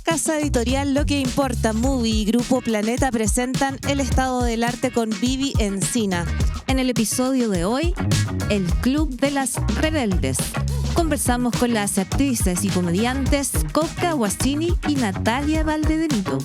casa editorial Lo que Importa Movie y Grupo Planeta presentan El Estado del Arte con Vivi Encina. En el episodio de hoy, El Club de las Rebeldes. Conversamos con las actrices y comediantes Coca Guasini y Natalia Valdebenito.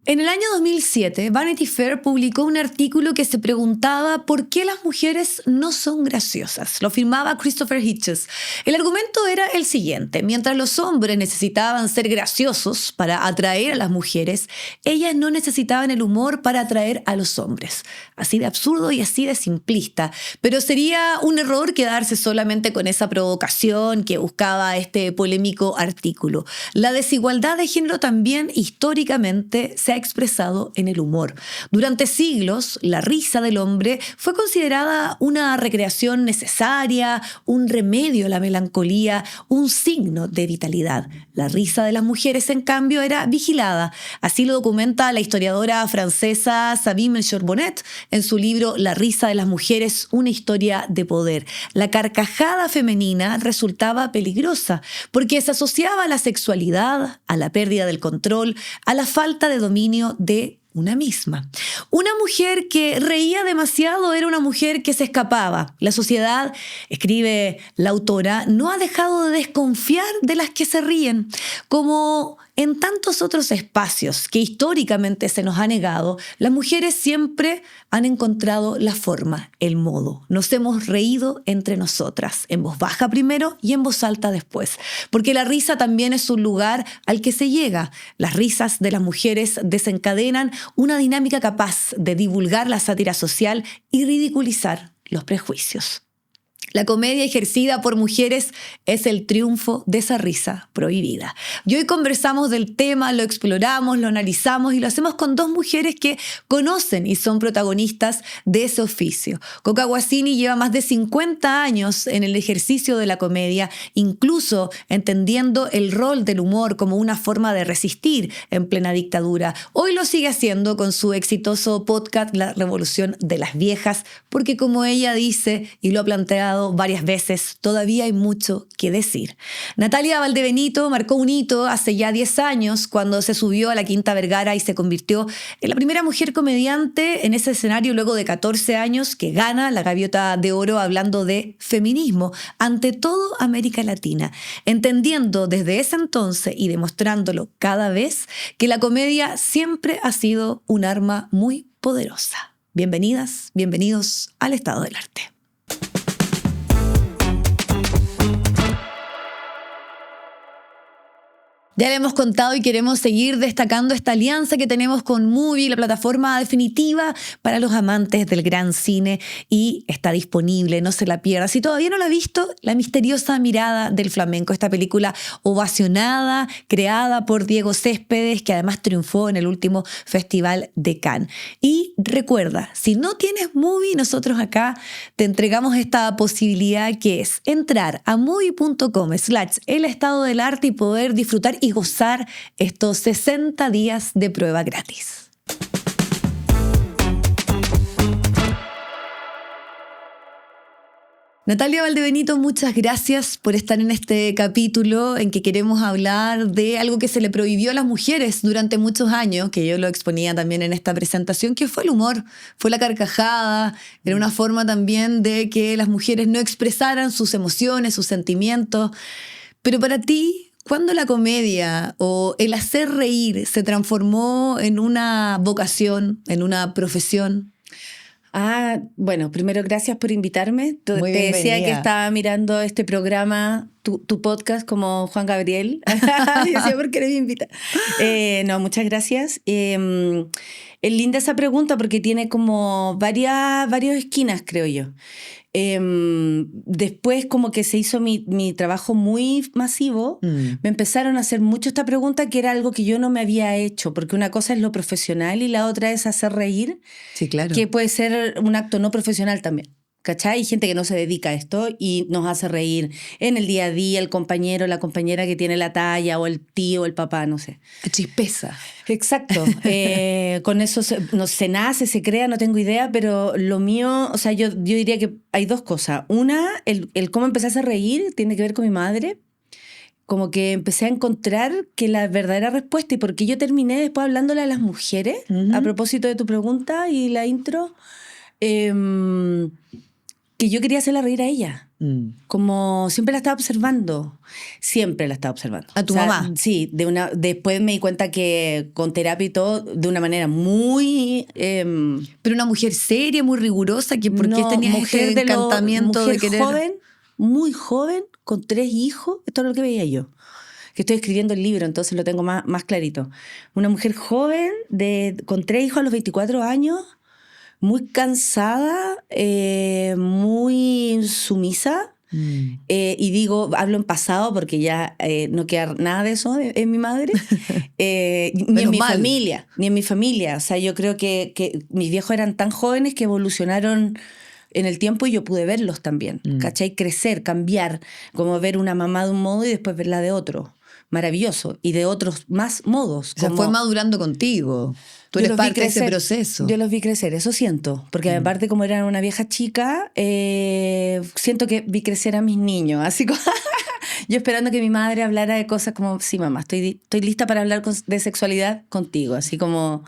En el año 2007, Vanity Fair publicó un artículo que se preguntaba por qué las mujeres no son graciosas. Lo firmaba Christopher Hitchens. El argumento era el siguiente: mientras los hombres necesitaban ser graciosos para atraer a las mujeres, ellas no necesitaban el humor para atraer a los hombres. Así de absurdo y así de simplista. Pero sería un error quedarse solamente con esa provocación que buscaba este polémico artículo. La desigualdad de género también históricamente se ha expresado en el humor. Durante siglos, la risa del hombre fue considerada una recreación necesaria, un remedio a la melancolía, un signo de vitalidad. La risa de las mujeres, en cambio, era vigilada. Así lo documenta la historiadora francesa Sabine Melchior-Bonnet en su libro La risa de las mujeres, una historia de poder. La carcajada femenina resultaba peligrosa porque se asociaba a la sexualidad, a la pérdida del control, a la falta de dominio de una misma. Una mujer que reía demasiado era una mujer que se escapaba. La sociedad, escribe la autora, no ha dejado de desconfiar de las que se ríen. Como en tantos otros espacios que históricamente se nos ha negado, las mujeres siempre han encontrado la forma, el modo. Nos hemos reído entre nosotras, en voz baja primero y en voz alta después. Porque la risa también es un lugar al que se llega. Las risas de las mujeres desencadenan una dinámica capaz de divulgar la sátira social y ridiculizar los prejuicios. La comedia ejercida por mujeres es el triunfo de esa risa prohibida. Y hoy conversamos del tema, lo exploramos, lo analizamos y lo hacemos con dos mujeres que conocen y son protagonistas de ese oficio. Coca Guasini lleva más de 50 años en el ejercicio de la comedia, incluso entendiendo el rol del humor como una forma de resistir en plena dictadura. Hoy lo sigue haciendo con su exitoso podcast La Revolución de las Viejas, porque como ella dice y lo ha planteado varias veces, todavía hay mucho que decir. Natalia Valdebenito marcó un hito hace ya 10 años cuando se subió a la Quinta Vergara y se convirtió en la primera mujer comediante en ese escenario luego de 14 años que gana la Gaviota de Oro hablando de feminismo ante todo América Latina, entendiendo desde ese entonces y demostrándolo cada vez que la comedia siempre ha sido un arma muy poderosa. Bienvenidas, bienvenidos al Estado del Arte. Ya le hemos contado y queremos seguir destacando esta alianza que tenemos con Movie, la plataforma definitiva para los amantes del gran cine, y está disponible, no se la pierda. Si todavía no la ha visto, La misteriosa mirada del flamenco, esta película ovacionada, creada por Diego Céspedes, que además triunfó en el último Festival de Cannes. Y recuerda, si no tienes Movie, nosotros acá te entregamos esta posibilidad que es entrar a movie.com/El Estado del Arte y poder disfrutar y gozar estos 60 días de prueba gratis. Natalia Valdebenito, muchas gracias por estar en este capítulo en que queremos hablar de algo que se le prohibió a las mujeres durante muchos años, que yo lo exponía también en esta presentación, que fue el humor, fue la carcajada, era una forma también de que las mujeres no expresaran sus emociones, sus sentimientos. Pero para ti, ¿cuándo la comedia o el hacer reír se transformó en una vocación, en una profesión? Bueno, primero gracias por invitarme. Te decía que estaba mirando este programa, tu podcast, como Juan Gabriel. Y decía, ¿por qué no me invita? No, muchas gracias. Es linda esa pregunta porque tiene como varias esquinas, creo yo. Después como que se hizo mi trabajo muy masivo, me empezaron a hacer mucho esta pregunta, que era algo que yo no me había hecho, porque una cosa es lo profesional y la otra es hacer reír, Sí, claro. que puede ser un acto no profesional también, ¿cachai? Hay gente que no se dedica a esto y nos hace reír en el día a día, el compañero, la compañera que tiene la talla, o el tío, el papá, no sé. Chispeza. Exacto. Con eso se nace, se crea, no tengo idea, pero lo mío, o sea, yo diría que hay dos cosas. Una, el cómo empecé a hacer reír tiene que ver con mi madre. Como que empecé a encontrar que la verdadera respuesta, y porque yo terminé después hablándole a las mujeres, a propósito de tu pregunta y la intro, que yo quería hacerla reír a ella. Como siempre la estaba observando. Siempre la estaba observando. ¿A tu mamá? Sí. Después me di cuenta que con terapia y todo, de una manera muy... Pero una mujer seria, muy rigurosa, que ¿por qué tenías mujer este encantamiento mujer de querer? joven, muy joven, con 3 hijos. Esto es lo que veía yo. Que estoy escribiendo el libro, entonces lo tengo más clarito. Una mujer joven, con 3 hijos a los 24 años, muy cansada, muy sumisa. Y hablo en pasado porque ya no queda nada de eso en mi madre. Ni en mi familia. O sea, yo creo que mis viejos eran tan jóvenes que evolucionaron en el tiempo y yo pude verlos también. ¿Cachai? Crecer, cambiar, como ver una mamá de un modo y después verla de otro. Maravilloso. Y de otros más modos. O sea, fue madurando contigo. Tú eres parte de ese proceso. Yo los vi crecer, eso siento. Porque aparte, como eran una vieja chica, siento que vi crecer a mis niños. Así como yo esperando que mi madre hablara de cosas como, sí, mamá, estoy lista para hablar de sexualidad contigo. Así como,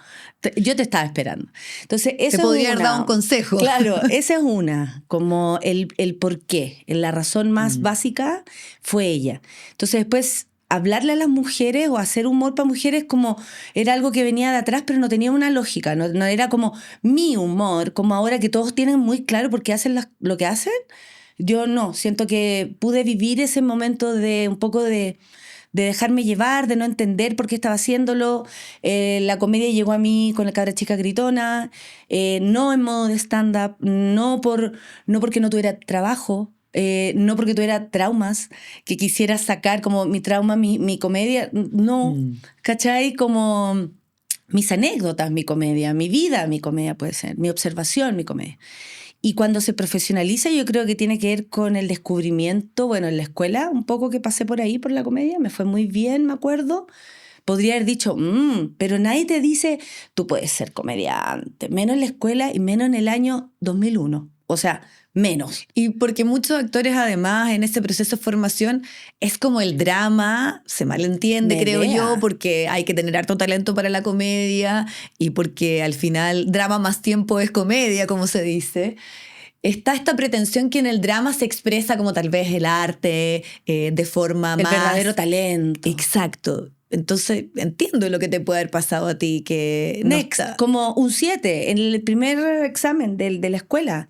yo te estaba esperando. Entonces, eso te podría haber dado un consejo. Claro, esa es una. Como el por qué. La razón más básica fue ella. Entonces, después hablarle a las mujeres o hacer humor para mujeres como era algo que venía de atrás, pero no tenía una lógica, no era como mi humor, como ahora que todos tienen muy claro por qué hacen lo que hacen. Yo no, siento que pude vivir ese momento de un poco de dejarme llevar, de no entender por qué estaba haciéndolo. La comedia llegó a mí con La Cabra Chica Gritona, no en modo de stand-up, no porque no tuviera trabajo, no porque tuviera traumas que quisiera sacar como mi trauma, mi comedia, no, ¿cachai? Como mis anécdotas, mi comedia, mi vida, mi comedia puede ser, mi observación, mi comedia. Y cuando se profesionaliza, yo creo que tiene que ver con el descubrimiento, bueno, en la escuela, un poco que pasé por ahí, por la comedia, me fue muy bien, me acuerdo. Podría haber dicho, pero nadie te dice, tú puedes ser comediante, menos en la escuela y menos en el año 2001. O sea, menos. Y porque muchos actores, además, en ese proceso de formación, es como el drama, se malentiende, creo yo, porque hay que tener harto talento para la comedia y porque al final drama más tiempo es comedia, como se dice. Está esta pretensión que en el drama se expresa como tal vez el arte de forma el más... El verdadero talento. Exacto. Entonces entiendo lo que te puede haber pasado a ti. Que Next, como un 7 en el primer examen de la escuela.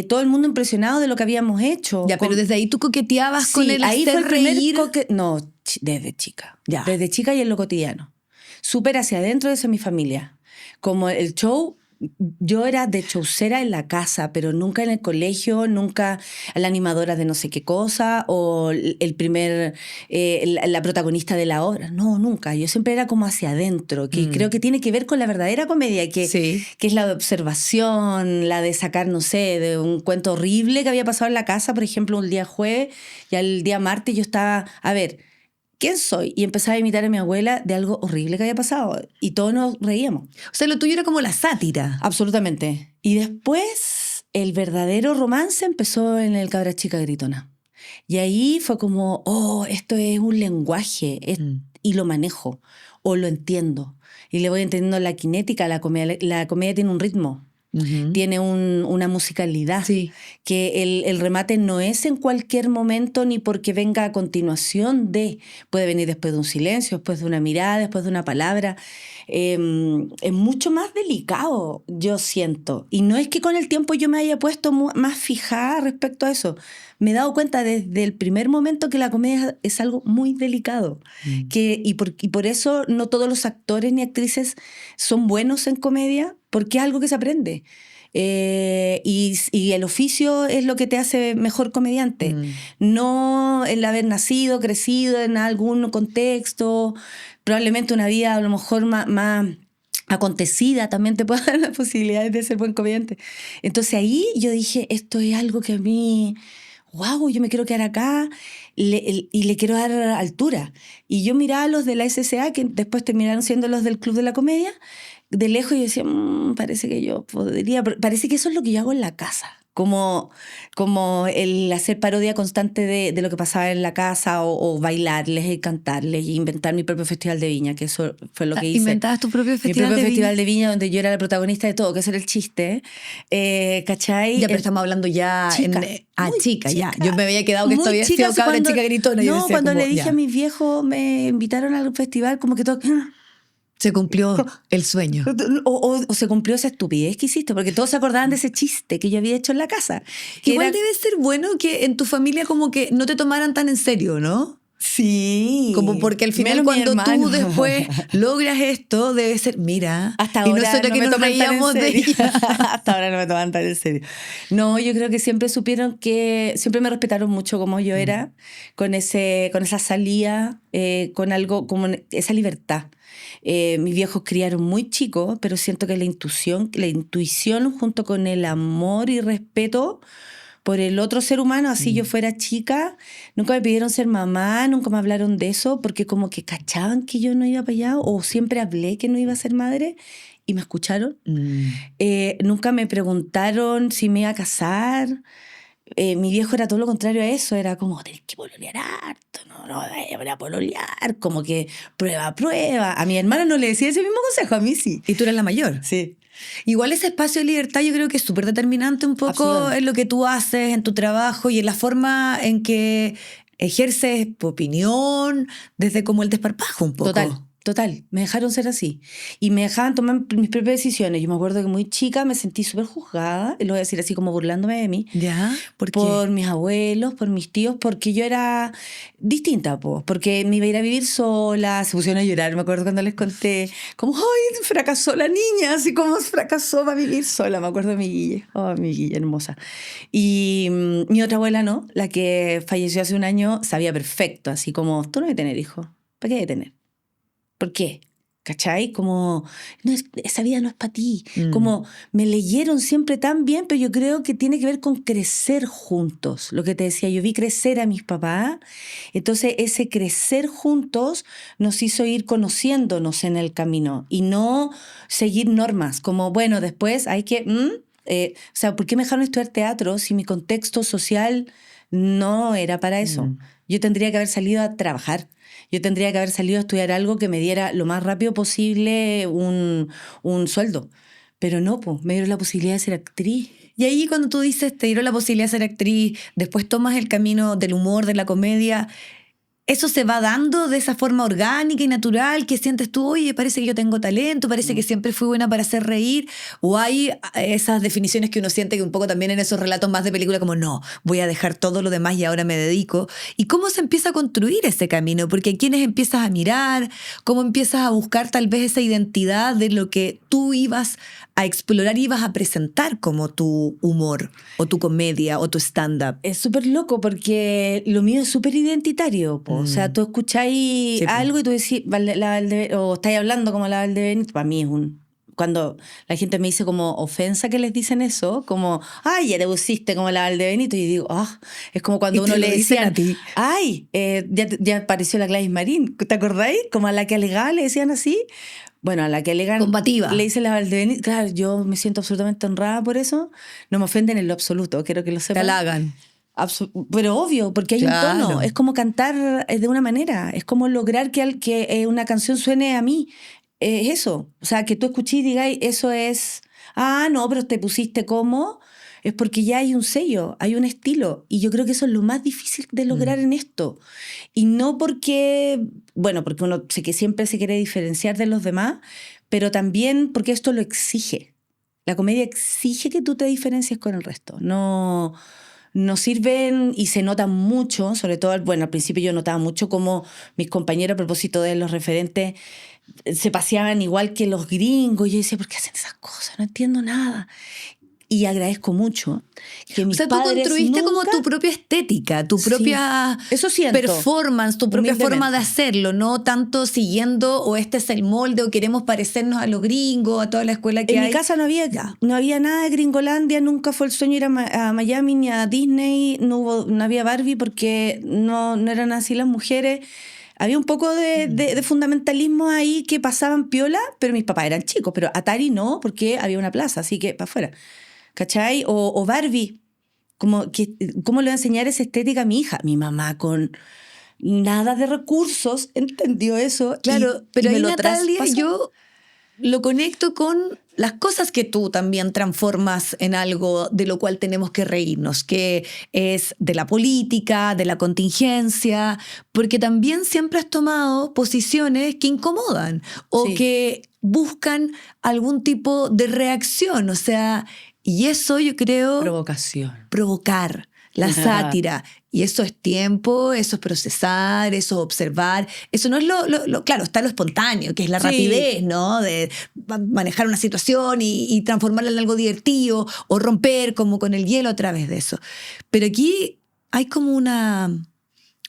Todo el mundo impresionado de lo que habíamos hecho. Ya, pero desde ahí tú coqueteabas con el ahí hacer fue el reír. No, desde chica. Ya. Desde chica y en lo cotidiano. Súper hacia adentro de esa mi familia. Como el show... Yo era de showcera en la casa, pero nunca en el colegio, nunca la animadora de no sé qué cosa o la protagonista de la obra. No, nunca. Yo siempre era como hacia adentro, que creo que tiene que ver con la verdadera comedia, que es la de observación, la de sacar, no sé, de un cuento horrible que había pasado en la casa, por ejemplo, un día jueves y al día martes yo estaba, a ver, ¿quién soy? Y empezaba a imitar a mi abuela de algo horrible que había pasado. Y todos nos reíamos. O sea, lo tuyo era como la sátira. Absolutamente. Y después el verdadero romance empezó en El Cabra Chica Gritona. Y ahí fue como, esto es un lenguaje y lo manejo o lo entiendo. Y le voy entendiendo la cinética, la comedia tiene un ritmo. Tiene una musicalidad que el remate no es en cualquier momento ni porque venga a continuación puede venir después de un silencio, después de una mirada, después de una palabra. Es mucho más delicado, yo siento, y no es que con el tiempo yo me haya puesto más fijada respecto a eso. Me he dado cuenta desde el primer momento que la comedia es algo muy delicado, y por eso no todos los actores ni actrices son buenos en comedia, porque es algo que se aprende. Y el oficio es lo que te hace mejor comediante. No el haber nacido, crecido en algún contexto, probablemente una vida a lo mejor más acontecida también te puede dar las posibilidades de ser buen comediante. Entonces ahí yo dije, esto es algo que a mí, wow, yo me quiero quedar acá y le quiero dar altura. Y yo miraba a los de la SCA, que después terminaron siendo los del Club de la Comedia, de lejos, y decía, parece que yo podría, parece que eso es lo que yo hago en la casa. Como el hacer parodia constante de lo que pasaba en la casa, o bailarles y cantarles y inventar mi propio festival de viña, que eso fue lo que hice. ¿Inventabas tu propio festival de viña? Mi propio festival de viña, donde yo era la protagonista de todo, que ese era el chiste. ¿Cachai? Ya, pero estamos hablando ya chica, chica, ya. Yo me había quedado que esto había sido cabra chica gritona. No, cuando le dije a mis viejos, me invitaron al festival, como que todo... Se cumplió el sueño. O se cumplió esa estupidez que hiciste, porque todos se acordaban de ese chiste que yo había hecho en la casa. Igual debe ser bueno que en tu familia como que no te tomaran tan en serio, ¿no? Sí. Como porque al final cuando tú después logras esto, debe ser, mira, hasta ahora y nosotros no que me nos reíamos de ella. Hasta ahora no me toman tan en serio. No, yo creo que siempre supieron que, siempre me respetaron mucho como yo era, con esa salida, con algo, como esa libertad. Mis viejos criaron muy chicos, pero siento que la intuición junto con el amor y respeto por el otro ser humano, así yo fuera chica, nunca me pidieron ser mamá, nunca me hablaron de eso, porque como que cachaban que yo no iba para allá, o siempre hablé que no iba a ser madre y me escucharon. Nunca me preguntaron si me iba a casar. Mi viejo era todo lo contrario a eso, era como, tenés que pololear harto, no vayas a pololear, como que prueba. A mi hermana no le decía ese mismo consejo, a mí sí. ¿Y tú eres la mayor? Sí. Igual ese espacio de libertad yo creo que es súper determinante un poco en lo que tú haces, en tu trabajo y en la forma en que ejerces tu opinión, desde como el desparpajo un poco. Total, me dejaron ser así. Y me dejaban tomar mis propias decisiones. Yo me acuerdo que muy chica me sentí súper juzgada, y lo voy a decir así como burlándome de mí. ¿Ya? Por mis abuelos, por mis tíos, porque yo era distinta, porque me iba a ir a vivir sola, se pusieron a llorar. Me acuerdo cuando les conté, como, ¡ay, fracasó la niña! Así como fracasó para vivir sola. Me acuerdo de mi Guille. Oh, mi Guille, hermosa. Y mi otra abuela, ¿no? La que falleció hace un año, sabía perfecto, así como, tú no debes tener hijos. ¿Para qué debes tener? ¿Por qué? ¿Cachai? Como, esa vida no es para ti. Como me leyeron siempre tan bien, pero yo creo que tiene que ver con crecer juntos. Lo que te decía, yo vi crecer a mis papás, entonces ese crecer juntos nos hizo ir conociéndonos en el camino y no seguir normas, como, bueno, después hay que... o sea, ¿por qué me dejaron estudiar teatro si mi contexto social no era para eso? Yo tendría que haber salido a trabajar. Yo tendría que haber salido a estudiar algo que me diera lo más rápido posible un sueldo. Pero no, pues, me dieron la posibilidad de ser actriz. Y ahí cuando tú dices, te dieron la posibilidad de ser actriz, después tomas el camino del humor, de la comedia, ¿eso se va dando de esa forma orgánica y natural que sientes tú, oye, parece que yo tengo talento, parece que siempre fui buena para hacer reír? ¿O hay esas definiciones que uno siente que un poco también en esos relatos más de película como, no, voy a dejar todo lo demás y ahora me dedico? ¿Y cómo se empieza a construir ese camino? Porque ¿a quiénes empiezas a mirar? ¿Cómo empiezas a buscar tal vez esa identidad de lo que tú ibas a explorar y ibas a presentar como tu humor o tu comedia o tu stand-up? Es súper loco porque lo mío es súper identitario. O sea, tú escucháis algo y tú decís, o estáis hablando como la Valdebenito. Para mí es cuando la gente me dice como ofensa que les dicen eso, como, ay, ya te pusiste como la Valdebenito. Y digo, es como cuando uno le decía a ti. Ay, ya apareció la Gladys Marín. ¿Te acordáis? Como a la que alegaba le decían así. Bueno, a la que alegan... Combativa. Le dice la Valdebenito. Claro, yo me siento absolutamente honrada por eso. No me ofenden en lo absoluto, quiero que lo sepan. Te halagan. Pero obvio, porque hay un tono. Es como cantar de una manera. Es como lograr que una canción suene a mí. Es eso. O sea, que tú escuches y digas, eso es... no, pero te pusiste como... Es porque ya hay un sello, hay un estilo. Y yo creo que eso es lo más difícil de lograr en esto. Y no porque... Bueno, porque uno que siempre se quiere diferenciar de los demás, pero también porque esto lo exige. La comedia exige que tú te diferencies con el resto. No sirven y se nota mucho, sobre todo, bueno, al principio yo notaba mucho como mis compañeros a propósito de los referentes se paseaban igual que los gringos. Yo decía, ¿por qué hacen esas cosas? No entiendo nada. Y agradezco mucho que mis O sea, tú padres construiste como nunca... tu propia estética, tu propia eso siento, performance, tu propia humildemente. forma de hacerlo, no tanto siguiendo o este es el molde o queremos parecernos a los gringos, a toda la escuela que En hay. mi casa no había nada de Gringolandia, nunca fue el sueño ir a Miami ni a Disney, no había Barbie porque no eran así las mujeres. Había un poco de fundamentalismo ahí que pasaban piola, pero mis papás eran chicos, pero Atari no, porque había una plaza, así que para afuera. ¿Cachai? O Barbie. ¿Cómo le voy a enseñar esa estética a mi hija? Mi mamá con nada de recursos entendió eso. Claro, pero y me ahí, lo Natalia, traspasó. yo lo conecto con las cosas que tú también transformas en algo de lo cual tenemos que reírnos, que es de la política, de la contingencia, porque también siempre has tomado posiciones que incomodan o Sí. que buscan algún tipo de reacción, o sea, y eso yo creo Provocación. provocar la sátira. Y eso es tiempo, eso es procesar, eso es observar. Eso no es claro, está lo espontáneo, que es la Sí. rapidez, ¿no? De manejar una situación y transformarla en algo divertido o romper como con el hielo a través de eso. Pero aquí hay como una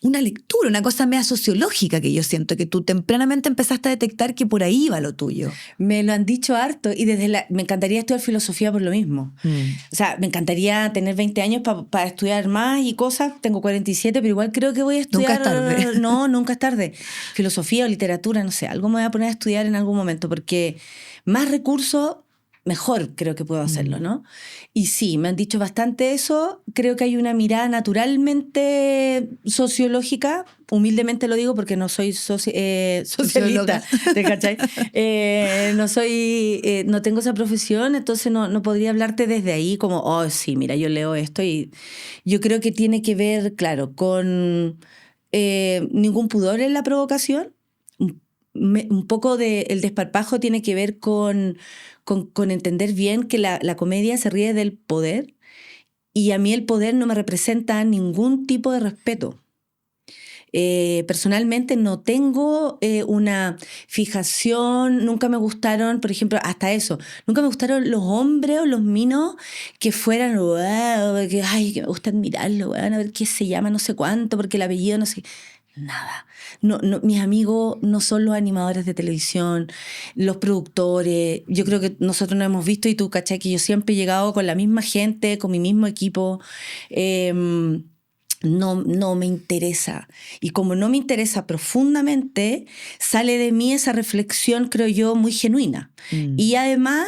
lectura, una cosa media sociológica que yo siento, que tú tempranamente empezaste a detectar que por ahí va lo tuyo. Me lo han dicho harto y me encantaría estudiar filosofía por lo mismo. O sea, me encantaría tener 20 años para estudiar más y cosas. Tengo 47, pero igual creo que voy a estudiar... Nunca es tarde. No, nunca es tarde. Filosofía o literatura, no sé, algo me voy a poner a estudiar en algún momento porque más recursos... mejor creo que puedo hacerlo, ¿no? Y sí, me han dicho bastante eso. Creo que hay una mirada naturalmente sociológica, humildemente lo digo porque no soy socialista, ¿te cachai? No tengo esa profesión, entonces no podría hablarte desde ahí como, oh, sí, mira, yo leo esto y yo creo que tiene que ver, claro, con ningún pudor en la provocación. Un poco el desparpajo tiene que ver con entender bien que la comedia se ríe del poder y a mí el poder no me representa ningún tipo de respeto. Personalmente no tengo una fijación, nunca me gustaron, por ejemplo, hasta eso, nunca me gustaron los hombres o los minos que fueran, que me gusta admirarlo, a ver qué se llama, no sé cuánto, porque el apellido no sé... Nada. No, mis amigos no son los animadores de televisión, los productores. Yo creo que nosotros nos hemos visto y tú, ¿cachai? Que yo siempre he llegado con la misma gente, con mi mismo equipo. No me interesa. Y como no me interesa profundamente, sale de mí esa reflexión, creo yo, muy genuina. Y además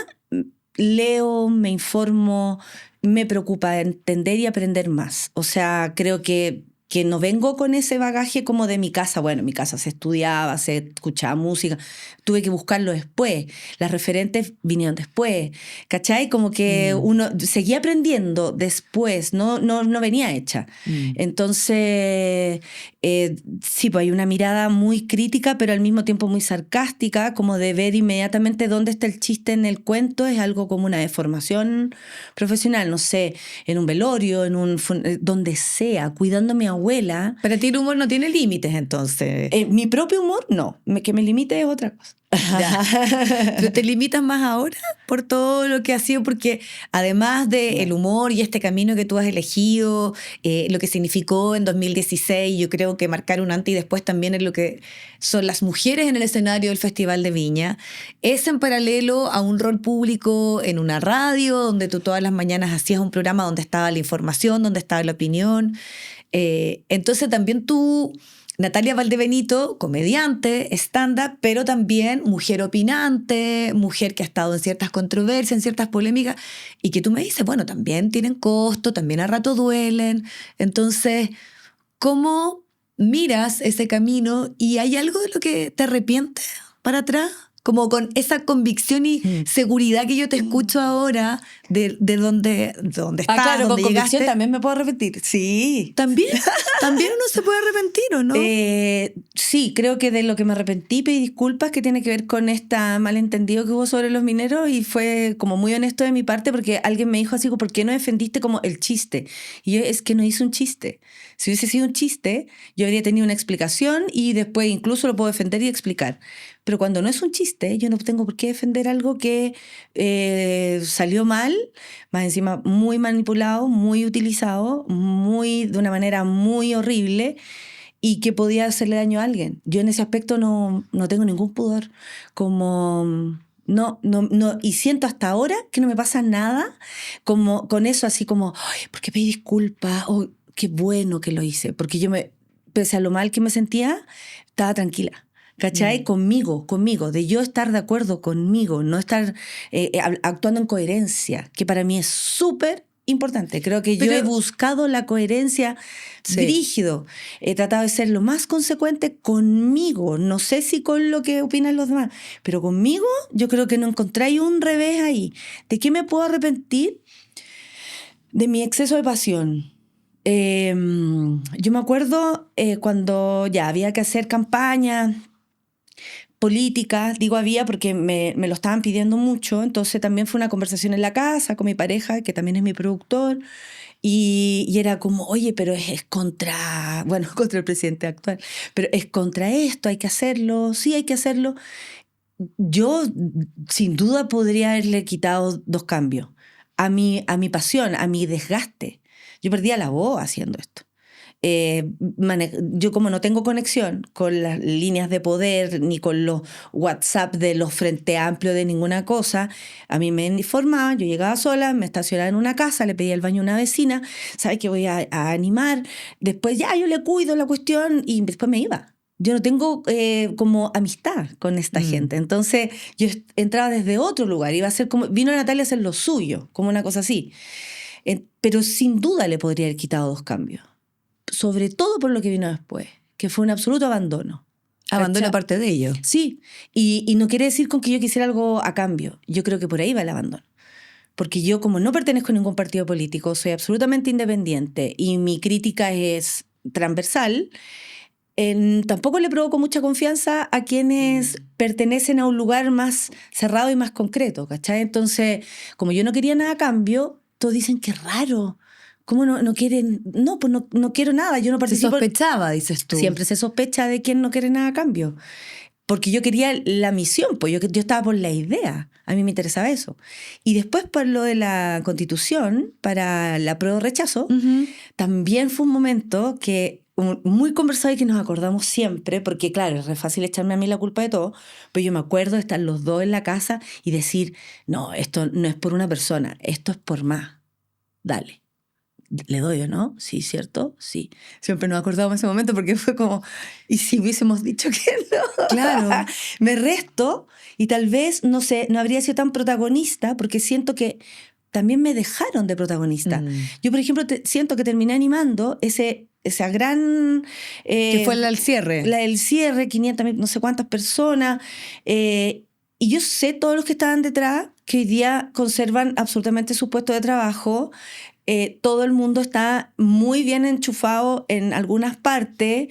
leo, me informo, me preocupa entender y aprender más. O sea, creo que no vengo con ese bagaje como de mi casa. Bueno, en mi casa se estudiaba, se escuchaba música, tuve que buscarlo después, las referentes vinieron después, ¿cachai? Como que uno seguía aprendiendo después, no venía hecha. Entonces, sí, pues hay una mirada muy crítica, pero al mismo tiempo muy sarcástica, como de ver inmediatamente dónde está el chiste en el cuento, es algo como una deformación profesional, no sé, en un velorio, donde sea, cuidando a mi abuela. Para ti el humor no tiene límites, entonces. Mi propio humor, no. Que me limite es otra cosa. ¿Pero te limitas más ahora por todo lo que ha sido? Porque además del humor y este camino que tú has elegido, lo que significó en 2016, yo creo que marcar un antes y después también en lo que son las mujeres en el escenario del Festival de Viña, es en paralelo a un rol público en una radio, donde tú todas las mañanas hacías un programa donde estaba la información, donde estaba la opinión. Entonces también tú, Natalia Valdebenito, comediante, stand-up, pero también mujer opinante, mujer que ha estado en ciertas controversias, en ciertas polémicas, y que tú me dices, bueno, también tienen costo, también a rato duelen. Entonces, ¿cómo miras ese camino y hay algo de lo que te arrepientes para atrás? Como con esa convicción y seguridad que yo te escucho ahora de dónde estás, claro, dónde con llegaste. convicción también me puedo arrepentir. Sí. También uno se puede arrepentir, ¿o no? Sí, creo que de lo que me arrepentí, pedí disculpas, que tiene que ver con este malentendido que hubo sobre los mineros y fue como muy honesto de mi parte porque alguien me dijo así, ¿por qué no defendiste como el chiste? Y yo, es que no hice un chiste. Si hubiese sido un chiste, yo habría tenido una explicación y después incluso lo puedo defender y explicar. Pero cuando no es un chiste, yo no tengo por qué defender algo que salió mal, más encima muy manipulado, muy utilizado, de una manera muy horrible, y que podía hacerle daño a alguien. Yo en ese aspecto no tengo ningún pudor. Como... No, y siento hasta ahora que no me pasa nada como con eso, así como, ay, ¿por qué pedí disculpas? Oh, qué bueno que lo hice. Porque yo, pese a lo mal que me sentía, estaba tranquila. ¿Cachai? Conmigo, de yo estar de acuerdo conmigo, no estar actuando en coherencia, que para mí es súper importante. Creo que yo he buscado la coherencia brígido. He tratado de ser lo más consecuente conmigo. No sé si con lo que opinan los demás, pero conmigo yo creo que no encontráis un revés ahí. ¿De qué me puedo arrepentir? De mi exceso de pasión. Yo me acuerdo cuando ya había que hacer campaña política, digo había porque me lo estaban pidiendo mucho, entonces también fue una conversación en la casa con mi pareja, que también es mi productor, y era como, oye, pero es contra el presidente actual, pero es contra esto, hay que hacerlo, sí hay que hacerlo. Yo sin duda podría haberle quitado 2 cambios a mi pasión, a mi desgaste. Yo perdía la voz haciendo esto. Yo como no tengo conexión con las líneas de poder ni con los WhatsApp de los Frente Amplio de ninguna cosa, a mí me informaban, yo llegaba sola, me estacionaba en una casa, le pedía el baño a una vecina, ¿sabes que voy a animar? Después ya yo le cuido la cuestión y después me iba. Yo no tengo como amistad con esta gente. Entonces yo entraba desde otro lugar, iba a ser como, vino Natalia a hacer lo suyo, como una cosa así. Pero sin duda le podría haber quitado 2 cambios. Sobre todo por lo que vino después, que fue un absoluto abandono. Abandono parte de ello. Sí, y no quiere decir con que yo quisiera algo a cambio. Yo creo que por ahí va el abandono. Porque yo, como no pertenezco a ningún partido político, soy absolutamente independiente y mi crítica es transversal, tampoco le provoco mucha confianza a quienes pertenecen a un lugar más cerrado y más concreto, ¿cachai? Entonces, como yo no quería nada a cambio, todos dicen que raro. ¿Cómo no quieren? No, pues no quiero nada, yo no participo. Se sospechaba, dices tú. Siempre se sospecha de quien no quiere nada a cambio. Porque yo quería la misión, pues yo estaba por la idea. A mí me interesaba eso. Y después por lo de la Constitución, para la prueba de rechazo, también fue un momento que muy conversado y que nos acordamos siempre, porque claro, es re fácil echarme a mí la culpa de todo, pero yo me acuerdo de estar los dos en la casa y decir, no, esto no es por una persona, esto es por más. Dale. ¿Le doy o no? Sí, ¿cierto? Sí. Siempre nos acordamos de ese momento porque fue como, ¿y si hubiésemos dicho que no? Claro. Me resto y tal vez, no sé, no habría sido tan protagonista porque siento que también me dejaron de protagonista. Yo, por ejemplo, siento que terminé animando esa gran... que fue el cierre. El cierre, 500.000, no sé cuántas personas. Y yo sé todos los que estaban detrás que hoy día conservan absolutamente su puesto de trabajo. Todo el mundo está muy bien enchufado en algunas partes,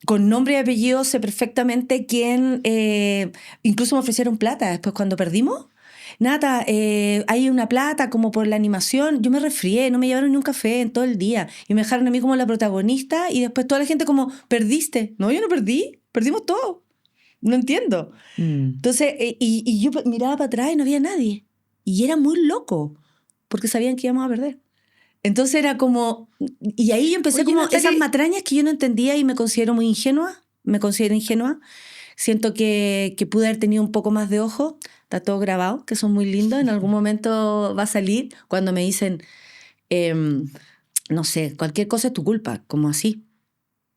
con nombre y apellido, sé perfectamente quién, incluso me ofrecieron plata después cuando perdimos. Nata, hay una plata como por la animación. Yo me resfrié, no me llevaron ni un café en todo el día y me dejaron a mí como la protagonista y después toda la gente como, ¿perdiste? No, yo no perdí, perdimos todo. No entiendo. Entonces, y yo miraba para atrás y no había nadie. Y era muy loco porque sabían que íbamos a perder. Entonces era como... Y ahí yo empecé como Natalia, esas matrañas que yo no entendía y me considero muy ingenua. Me considero ingenua. Siento que pude haber tenido un poco más de ojo. Está todo grabado, que son muy lindos. En algún momento va a salir cuando me dicen, no sé, cualquier cosa es tu culpa, como así.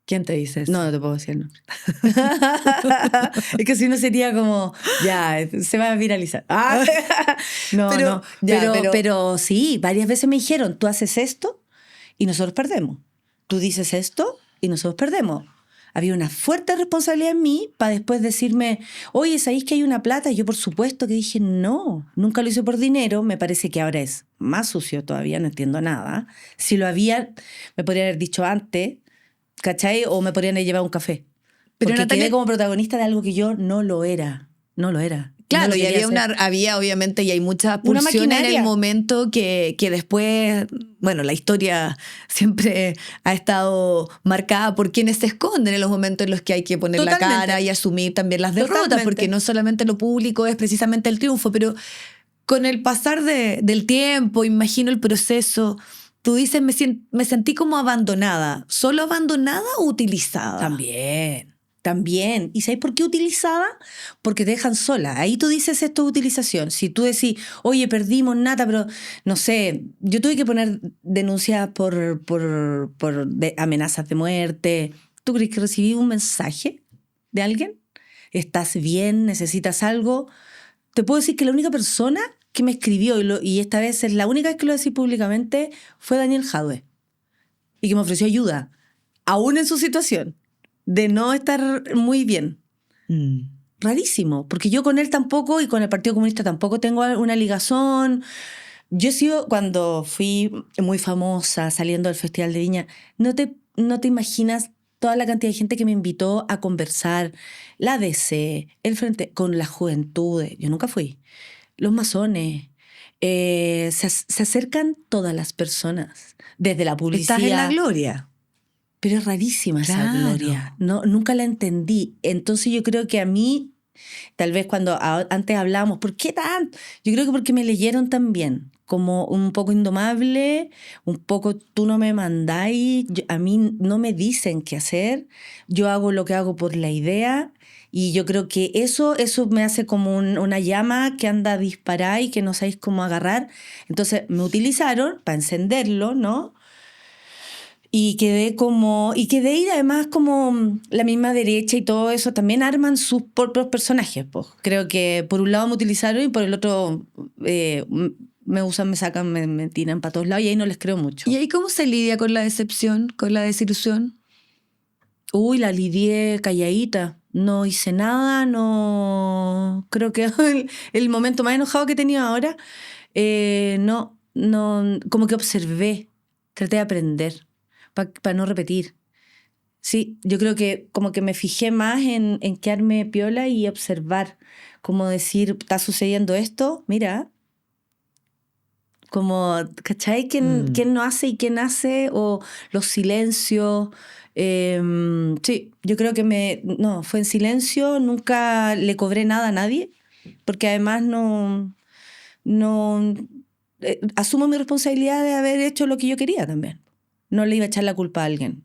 ¿Quién te dice eso? No te puedo decir el nombre. Es que si no sería como, ya, se va a viralizar. Pero sí, varias veces me dijeron, tú haces esto y nosotros perdemos. Tú dices esto y nosotros perdemos. Había una fuerte responsabilidad en mí para después decirme, oye, ¿sabéis que hay una plata? Y yo por supuesto que dije, no, nunca lo hice por dinero. Me parece que ahora es más sucio todavía, no entiendo nada. Si lo había, me podría haber dicho antes, ¿cachai? O me podrían llevar un café. Pero porque Natalia, quedé como protagonista de algo que yo no lo era. No lo era. Claro, No lo y quería hacer. había obviamente, y hay mucha Una pulsión en maquinaria. el momento que después, bueno, la historia siempre ha estado marcada por quienes se esconden en los momentos en los que hay que poner la Totalmente. cara y asumir también las derrotas, Totalmente. porque no solamente lo público es precisamente el triunfo, pero con el pasar del tiempo, imagino el proceso, tú dices, me sentí como abandonada. ¿Solo abandonada o utilizada? También. ¿Y sabes por qué utilizada? Porque te dejan sola. Ahí tú dices esto de utilización. Si tú decís, oye, perdimos nada, pero no sé, yo tuve que poner denuncias por amenazas de muerte. ¿Tú crees que recibí un mensaje de alguien? ¿Estás bien? ¿Necesitas algo? Te puedo decir que la única persona que me escribió, y esta vez es la única vez que lo decí públicamente, fue Daniel Jadwe. Y que me ofreció ayuda, aún en su situación de no estar muy bien. Rarísimo, porque yo con él tampoco y con el Partido Comunista tampoco tengo una ligación. Yo he sido, cuando fui muy famosa saliendo del Festival de Viña, no te imaginas toda la cantidad de gente que me invitó a conversar, la DC, el Frente, con las juventudes. Yo nunca fui. Los masones. Se acercan todas las personas, desde la publicidad. Estás en la gloria. Pero es rarísima esa Claro. gloria. No, nunca la entendí. Entonces yo creo que a mí, tal vez cuando antes hablábamos, ¿por qué tan? Yo creo que porque me leyeron también, como un poco indomable, un poco tú no me mandáis, a mí no me dicen qué hacer, yo hago lo que hago por la idea. Y yo creo que eso me hace como una llama que anda a disparar y que no sabéis cómo agarrar. Entonces me utilizaron para encenderlo, ¿no? Y quedé y además como la misma derecha y todo eso también arman sus propios personajes. Pues. Creo que por un lado me utilizaron y por el otro me usan, me sacan, me tiran para todos lados y ahí no les creo mucho. ¿Y ahí cómo se lidia con la decepción, con la desilusión? Uy, la lidié calladita. No hice nada, no... Creo que el momento más enojado que he tenido ahora, no, como que observé, traté de aprender para no repetir. Sí, yo creo que como que me fijé más en quedarme piola y observar, como decir, está sucediendo esto, mira, como, ¿cachai? ¿Quién no hace y quién hace? O los silencios. Sí, yo creo que fue en silencio, nunca le cobré nada a nadie, porque además asumo mi responsabilidad de haber hecho lo que yo quería también. No le iba a echar la culpa a alguien.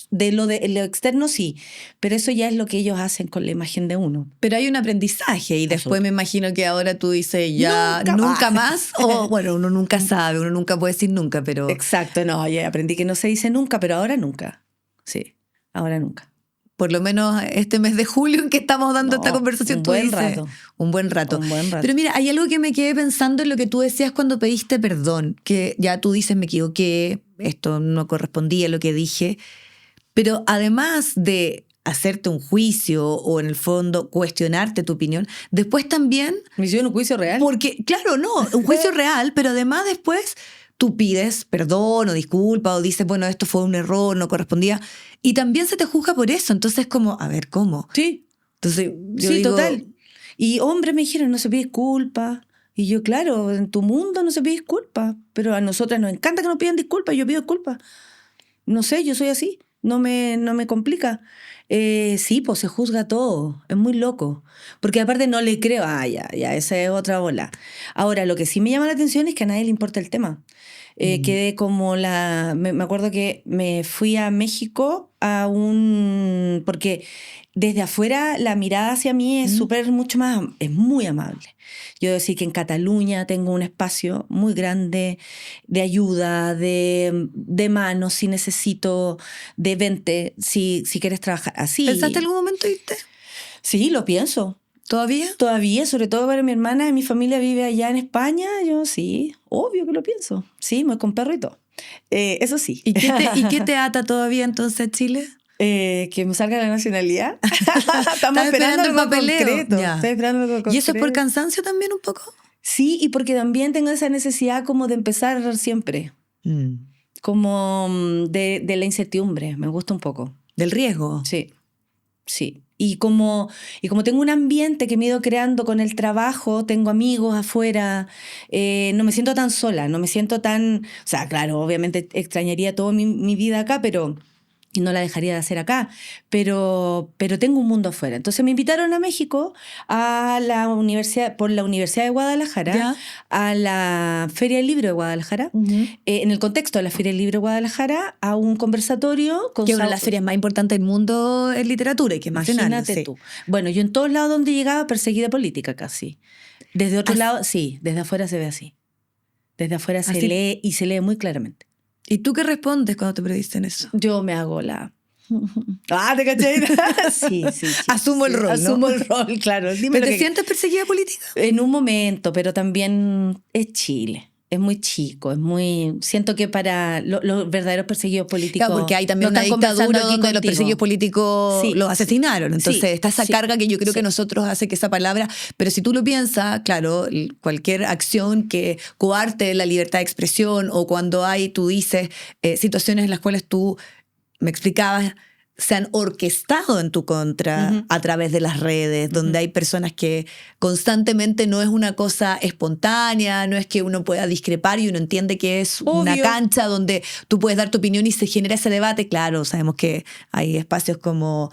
De lo externo sí, pero eso ya es lo que ellos hacen con la imagen de uno. Pero hay un aprendizaje y después me imagino que ahora tú dices ya nunca más. O bueno, uno nunca sabe, uno nunca puede decir nunca, pero... Exacto, no, ya aprendí que no se dice nunca, pero ahora nunca. Sí, ahora nunca. Por lo menos este mes de julio en que estamos dando esta conversación, tú dices... Un buen rato. Pero mira, hay algo que me quedé pensando en lo que tú decías cuando pediste perdón, que ya tú dices me equivoqué, esto no correspondía a lo que dije, pero además de hacerte un juicio o en el fondo cuestionarte tu opinión, después también... ¿Me hicieron un juicio real? Porque, claro, no, un juicio real, pero además después tú pides perdón o disculpa o dices, bueno, esto fue un error, no correspondía, y también se te juzga por eso. Entonces como, a ver, ¿cómo? Sí. Entonces, yo sí, digo, total. Y hombres me dijeron, no se pide disculpas. Y yo, claro, en tu mundo no se pide disculpas, pero a nosotras nos encanta que nos pidan disculpas, yo pido disculpas. No sé, yo soy así. No me complica. Sí, pues se juzga todo. Es muy loco. Porque aparte no le creo. Ya, esa es otra bola. Ahora, lo que sí me llama la atención es que a nadie le importa el tema. Quedé como me acuerdo que me fui a México porque desde afuera la mirada hacia mí es es muy amable. Yo decir que en Cataluña tengo un espacio muy grande de ayuda, de manos, si necesito, de vente, si quieres trabajar así. ¿Pensaste algún momento irte? Sí, lo pienso. ¿Todavía? Todavía, sobre todo para mi hermana y mi familia vive allá en España, yo sí, obvio que lo pienso. Sí, me voy con perro y todo. Eso sí. ¿Y qué te ata todavía entonces a Chile? Que me salga la nacionalidad. Estamos esperando el papeleo. Estoy esperando algo concreto. ¿Y eso es por cansancio también un poco? Sí, y porque también tengo esa necesidad como de empezar siempre. Como de la incertidumbre. Me gusta un poco. ¿Del riesgo? Sí, sí. Y como tengo un ambiente que me he ido creando con el trabajo, tengo amigos afuera, no me siento tan sola, no me siento tan... O sea, claro, obviamente extrañaría toda mi vida acá, pero... Y no la dejaría de hacer acá, pero tengo un mundo afuera. Entonces me invitaron a México, a la universidad, por la Universidad de Guadalajara, ¿Ya? a la Feria del Libro de Guadalajara, en el contexto de la Feria del Libro de Guadalajara, a un conversatorio con... Que es una de las ferias más importantes del mundo en literatura, y que Imagínate tú. Bueno, yo en todos lados donde llegaba perseguida política casi. Desde otro lado, sí, desde afuera se ve así. Desde afuera se lee y se lee muy claramente. ¿Y tú qué respondes cuando te predicen eso? Yo me hago la... ¿te caché? Sí. Asumo el rol, ¿no? Asumo el rol, claro. ¿Pero te sientes perseguida política? En un momento, pero también es Chile. Es muy chico, es muy... Siento que para los verdaderos perseguidos políticos... Claro, porque hay también una dictadura donde los perseguidos políticos los asesinaron. Entonces está esa carga que yo creo que nosotros hace que esa palabra... Pero si tú lo piensas, claro, cualquier acción que coarte la libertad de expresión, o cuando tú dices situaciones en las cuales tú me explicabas, se han orquestado en tu contra a través de las redes, donde hay personas que constantemente no es una cosa espontánea, no es que uno pueda discrepar y uno entiende que es una cancha donde tú puedes dar tu opinión y se genera ese debate. Claro, sabemos que hay espacios como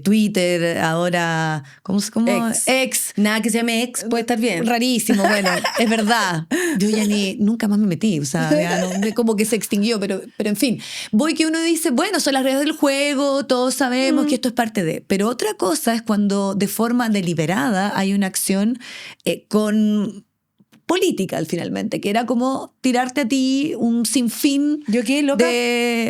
Twitter, ahora, ¿cómo? Ex. Nada que se llame ex puede estar bien. Rarísimo, bueno, es verdad. Yo ya nunca más me metí, o sea, ya como que se extinguió, pero en fin. Voy que uno dice, bueno, son las reglas del juego, todos sabemos que esto es parte de... Pero otra cosa es cuando de forma deliberada hay una acción con política, finalmente, que era como tirarte a ti un sinfín yo quedé loca.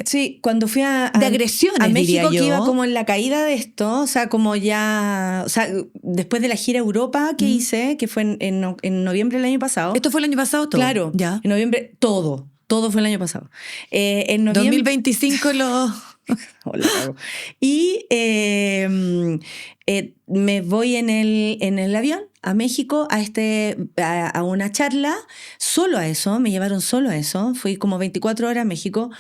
Sí, cuando fui de agresiones, a México, que iba como en la caída de esto, o sea, como ya... O sea, después de la gira Europa que hice, que fue en noviembre del año pasado. ¿Esto fue el año pasado todo? Claro, ya. En noviembre, todo fue el año pasado. En noviembre... 2025 lo... Hola. Y me voy en el avión a México a una charla, solo a eso, me llevaron solo a eso, fui como 24 horas a México,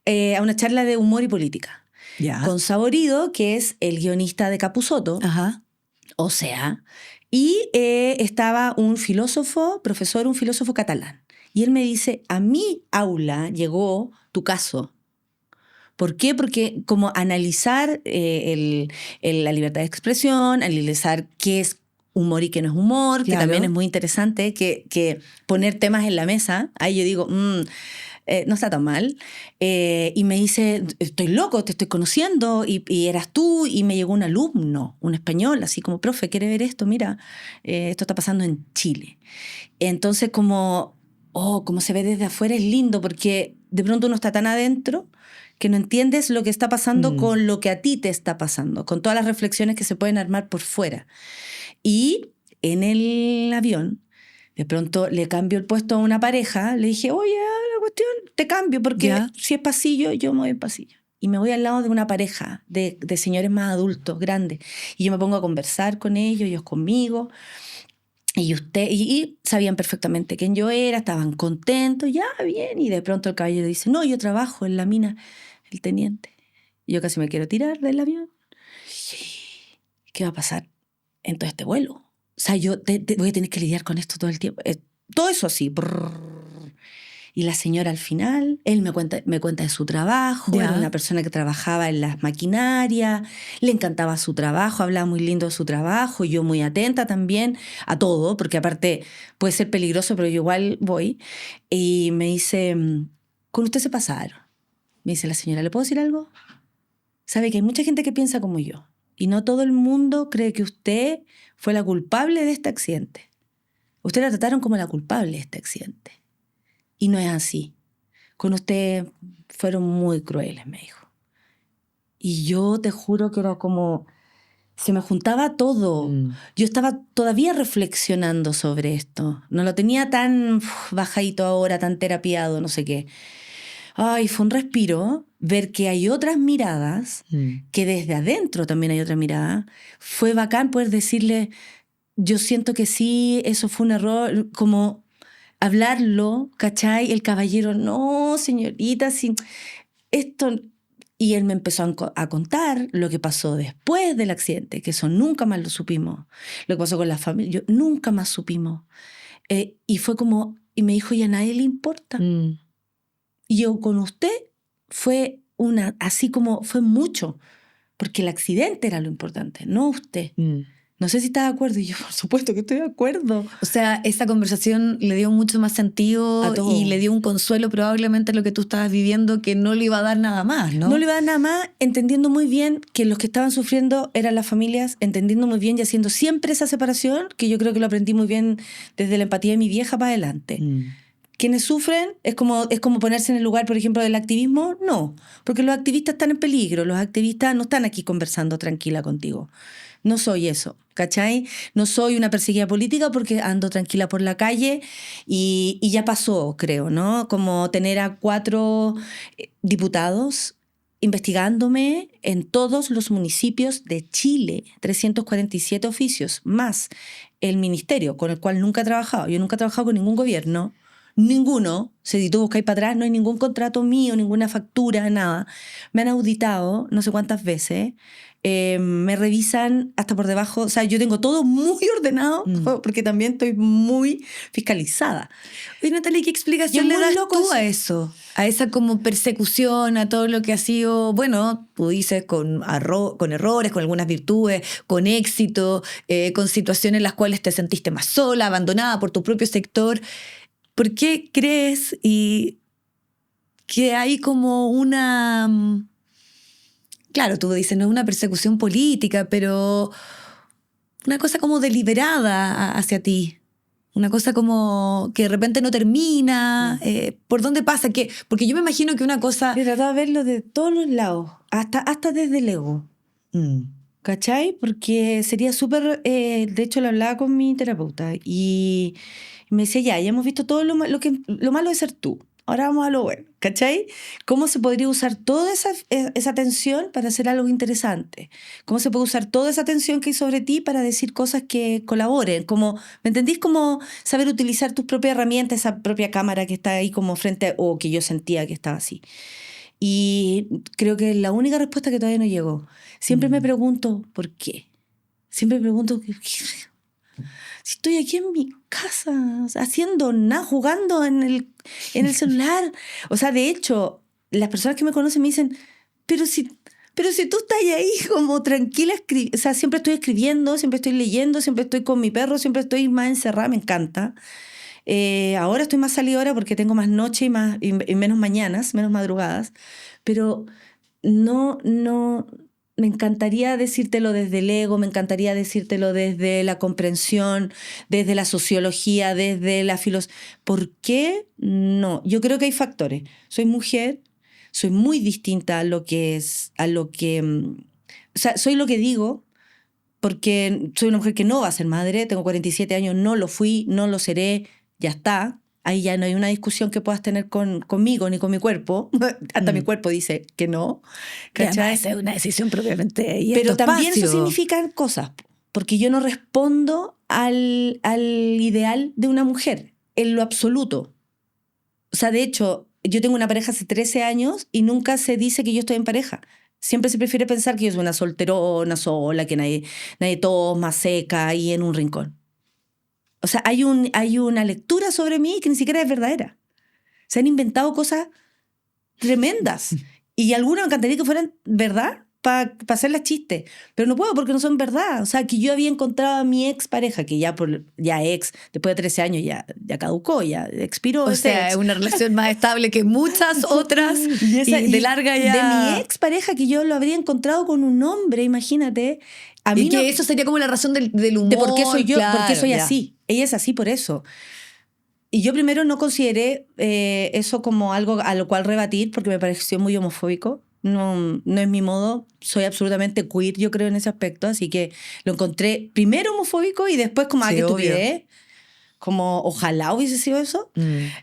a una charla de humor y política. Ya. Con Saborido, que es el guionista de Capusotto, o sea, y estaba un filósofo catalán. Y él me dice, a mi aula llegó tu caso. ¿Por qué? Porque como analizar la libertad de expresión, analizar qué es humor y qué no es humor, claro, que también es muy interesante, que poner temas en la mesa, ahí yo digo, no está tan mal. Y me dice, estoy loco, te estoy conociendo, y eras tú, y me llegó un alumno, un español, así como, profe, ¿quiere ver esto? Mira, esto está pasando en Chile. Entonces como se ve desde afuera es lindo, porque de pronto uno está tan adentro que no entiendes lo que está pasando con lo que a ti te está pasando, con todas las reflexiones que se pueden armar por fuera. Y en el avión, de pronto le cambio el puesto a una pareja, le dije, oye, la cuestión, te cambio, porque si es pasillo, yo me voy en pasillo. Y me voy al lado de una pareja de señores más adultos, grandes. Y yo me pongo a conversar con ellos conmigo. Y sabían perfectamente quién yo era, estaban contentos, ya, bien. Y de pronto el caballero dice, no, yo trabajo en la mina, el teniente. Y yo casi me quiero tirar del avión. ¿Qué va a pasar en todo este vuelo? O sea, yo voy a tener que lidiar con esto todo el tiempo. Todo eso así. Y la señora al final, él me cuenta de su trabajo, era una persona que trabajaba en las maquinarias, le encantaba su trabajo, hablaba muy lindo de su trabajo, yo muy atenta también a todo, porque aparte puede ser peligroso, pero yo igual voy. Y me dice, con usted se pasaron. Me dice la señora, ¿le puedo decir algo? Sabe que hay mucha gente que piensa como yo, y no todo el mundo cree que usted fue la culpable de este accidente. Usted la trataron como la culpable de este accidente. Y no es así. Con usted fueron muy crueles, me dijo. Y yo te juro que era como... Se me juntaba todo. Yo estaba todavía reflexionando sobre esto. No lo tenía tan bajadito ahora, tan terapiado, no sé qué. Ay, fue un respiro ver que hay otras miradas, que desde adentro también hay otra mirada. Fue bacán poder decirle, yo siento que sí, eso fue un error, como... hablarlo, ¿cachai? El caballero, no, señorita, esto Y él me empezó a contar lo que pasó después del accidente, que eso nunca más lo supimos. Lo que pasó con la familia, nunca más supimos. Y fue como, y me dijo, y a nadie le importa. Y yo, con usted, fue así como, fue mucho, porque el accidente era lo importante, no usted. No sé si está de acuerdo. Y yo, por supuesto que estoy de acuerdo. O sea, esa conversación le dio mucho más sentido A todo. y le dio un consuelo probablemente a lo que tú estabas viviendo, que no le iba a dar nada más, ¿no? No le iba a dar nada más, entendiendo muy bien que los que estaban sufriendo eran las familias, entendiendo muy bien y haciendo siempre esa separación, que yo creo que lo aprendí muy bien desde la empatía de mi vieja para adelante. Quienes sufren es como ponerse en el lugar, por ejemplo, del activismo. No, porque los activistas están en peligro. Los activistas no están aquí conversando tranquila contigo. No soy eso, ¿cachai? No soy una perseguida política porque ando tranquila por la calle y ya pasó, creo, ¿no? Como tener a 4 diputados investigándome en todos los municipios de Chile, 347 oficios, más el ministerio con el cual nunca he trabajado. Yo nunca he trabajado con ningún gobierno. Ninguno, si tú buscáis para atrás, no hay ningún contrato mío, ninguna factura, nada. Me han auditado no sé cuántas veces, me revisan hasta por debajo, o sea, yo tengo todo muy ordenado porque también estoy muy fiscalizada. Oye, Natalia, ¿qué explicación le das tú a eso? A esa como persecución, a todo lo que ha sido, bueno, tú dices con errores, con algunas virtudes, con éxito, con situaciones en las cuales te sentiste más sola, abandonada por tu propio sector. ¿Por qué crees que hay como una... Claro, tú dices, no es una persecución política, pero una cosa como deliberada hacia ti? Una cosa como que de repente no termina. ¿Por dónde pasa? Porque yo me imagino que una cosa... He tratado de verlo de todos los lados, hasta desde el ego. ¿Cachai? Porque sería súper... de hecho, lo hablaba con mi terapeuta y me decía, ya hemos visto todo lo malo de ser tú. Ahora vamos a lo bueno, ¿cachai? ¿Cómo se podría usar toda esa tensión para hacer algo interesante? ¿Cómo se puede usar toda esa tensión que hay sobre ti para decir cosas que colaboren? Como, ¿me entendís? Como saber utilizar tus propias herramientas, esa propia cámara que está ahí como frente, o que yo sentía que estaba así. Y creo que la única respuesta que todavía no llegó. Siempre me pregunto, ¿por qué? Siempre me pregunto, si estoy aquí en mi casa, haciendo nada, jugando en el celular. O sea, de hecho, las personas que me conocen me dicen, pero si tú estás ahí como tranquila, o sea, siempre estoy escribiendo, siempre estoy leyendo, siempre estoy con mi perro, siempre estoy más encerrada, me encanta. Ahora estoy más salidora porque tengo más noche y menos mañanas, menos madrugadas, pero no... Me encantaría decírtelo desde el ego, me encantaría decírtelo desde la comprensión, desde la sociología, desde la filosofía. ¿Por qué? No. Yo creo que hay factores. Soy mujer, soy muy distinta a lo que o sea, soy lo que digo, porque soy una mujer que no va a ser madre, tengo 47 años, no lo fui, no lo seré, ya está. Ahí ya no hay una discusión que puedas tener conmigo ni con mi cuerpo. Hasta mi cuerpo dice que no. ¿Cachai? Es una decisión propiamente. Y pero también eso significa cosas, porque yo no respondo al ideal de una mujer, en lo absoluto. O sea, de hecho, yo tengo una pareja hace 13 años y nunca se dice que yo estoy en pareja. Siempre se prefiere pensar que yo soy una solterona, sola, que nadie toma, seca, ahí en un rincón. O sea, hay una lectura sobre mí que ni siquiera es verdadera. Se han inventado cosas tremendas. Y algunas me encantaría que fueran verdad para hacerlas chistes. Pero no puedo porque no son verdad. O sea, que yo había encontrado a mi ex pareja, que ya después de 13 años ya caducó, ya expiró. O sea, es una relación más estable que muchas otras. y de larga ya... De mi ex pareja, que yo lo habría encontrado con un hombre, imagínate. A mí y que eso sería como la razón del humor. De por qué soy yo, claro, por qué soy así. Ella es así por eso. Y yo primero no consideré eso como algo a lo cual rebatir porque me pareció muy homofóbico. No es mi modo. Soy absolutamente queer, yo creo, en ese aspecto. Así que lo encontré primero homofóbico y después como, qué estupidez. Como, ojalá hubiese sido eso.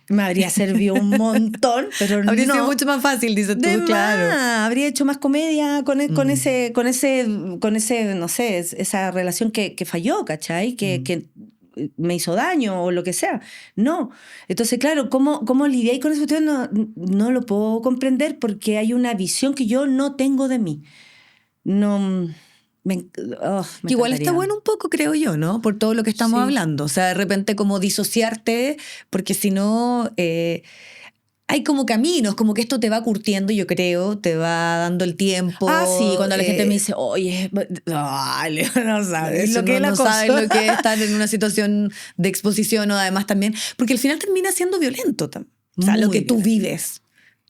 Me habría servido un montón, pero habría sido mucho más fácil, dices tú, claro. Habría hecho más comedia con ese, no sé, esa relación que falló, ¿cachai? Que me hizo daño o lo que sea. No. Entonces, claro, ¿cómo lidiáis con eso? No lo puedo comprender porque hay una visión que yo no tengo de mí. No... Me igual está bueno un poco, creo yo, ¿no? Por todo lo que estamos hablando. O sea, de repente como disociarte, porque si no... hay como caminos, como que esto te va curtiendo, yo creo, te va dando el tiempo. Sí, cuando la gente me dice, oye, no sabes lo que no sabes lo que es estar en una situación de exposición o además también, porque al final termina siendo violento también. O sea, lo que tú vives.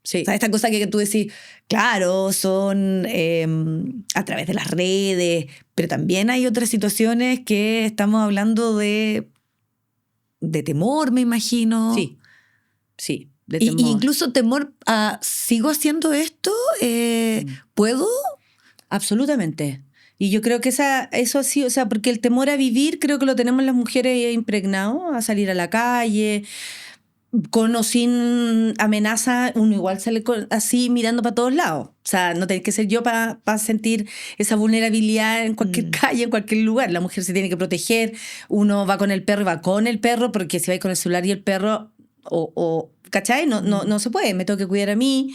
Sí. O sea, esta cosa que tú decís, claro, son a través de las redes, pero también hay otras situaciones que estamos hablando de temor, me imagino. Sí. Y incluso temor a, ¿sigo haciendo esto? ¿Puedo? Absolutamente. Y yo creo que eso sí, o sea, porque el temor a vivir creo que lo tenemos las mujeres impregnado, a salir a la calle, con o sin amenaza, uno igual sale así mirando para todos lados. O sea, no tenés que ser yo para sentir esa vulnerabilidad en cualquier calle, en cualquier lugar. La mujer se tiene que proteger, uno va con el perro y va con el perro, porque si va con el celular y el perro, ¿cachai? No se puede, me tengo que cuidar a mí,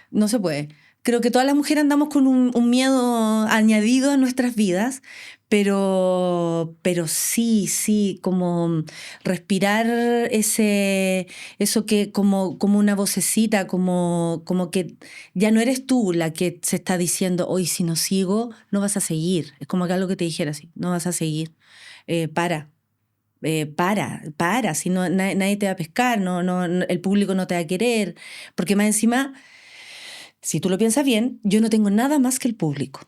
no se puede. Creo que todas las mujeres andamos con un miedo añadido a nuestras vidas, pero sí, como respirar eso que como una vocecita, como que ya no eres tú la que se está diciendo, hoy si no sigo, no vas a seguir. Es como que algo que te dijera así, no vas a seguir, para, si no, nadie te va a pescar, no, el público no te va a querer, porque más encima, si tú lo piensas bien, yo no tengo nada más que el público.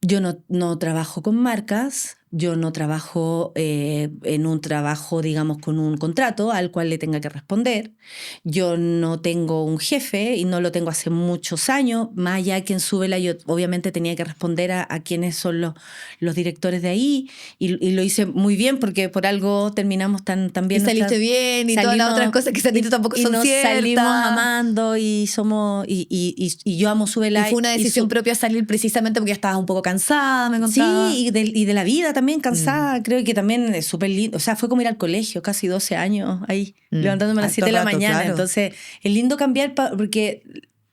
Yo no trabajo con marcas, yo no trabajo en un trabajo, digamos, con un contrato al cual le tenga que responder. Yo no tengo un jefe y no lo tengo hace muchos años. Más allá de quien súbela, yo obviamente tenía que responder a quienes son los directores de ahí y lo hice muy bien porque por algo terminamos tan bien. Y saliste bien y todas las otras cosas que saliste tampoco son ciertas. Y salimos amando y somos... Y yo amo súbela. Y fue una decisión propia salir precisamente porque ya estabas un poco cansada, me contabas. Sí, y de la vida también cansada. Creo que también es súper lindo. O sea, fue como ir al colegio, casi 12 años ahí, levantándome a las 7 de la mañana. Claro. Entonces, es lindo cambiar porque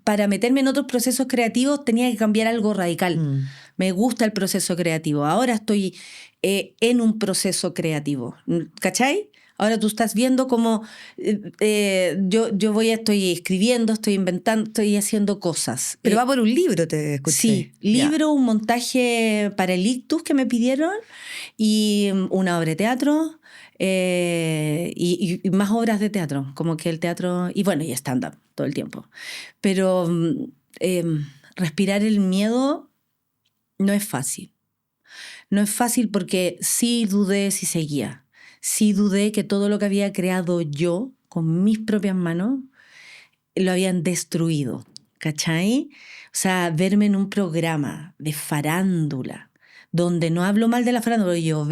para meterme en otros procesos creativos tenía que cambiar algo radical. Me gusta el proceso creativo. Ahora estoy en un proceso creativo. ¿Cachai? Ahora tú estás viendo cómo estoy escribiendo, estoy inventando, estoy haciendo cosas. Pero va por un libro, te escuché. Sí, libro, un montaje para el Ictus que me pidieron y una obra de teatro y más obras de teatro, como que el teatro, y bueno, y stand-up todo el tiempo. Pero respirar el miedo no es fácil. No es fácil porque sí dudé si seguía. Sí dudé que todo lo que había creado yo con mis propias manos lo habían destruido, ¿cachai? O sea, verme en un programa de farándula, donde no hablo mal de la farándula, yo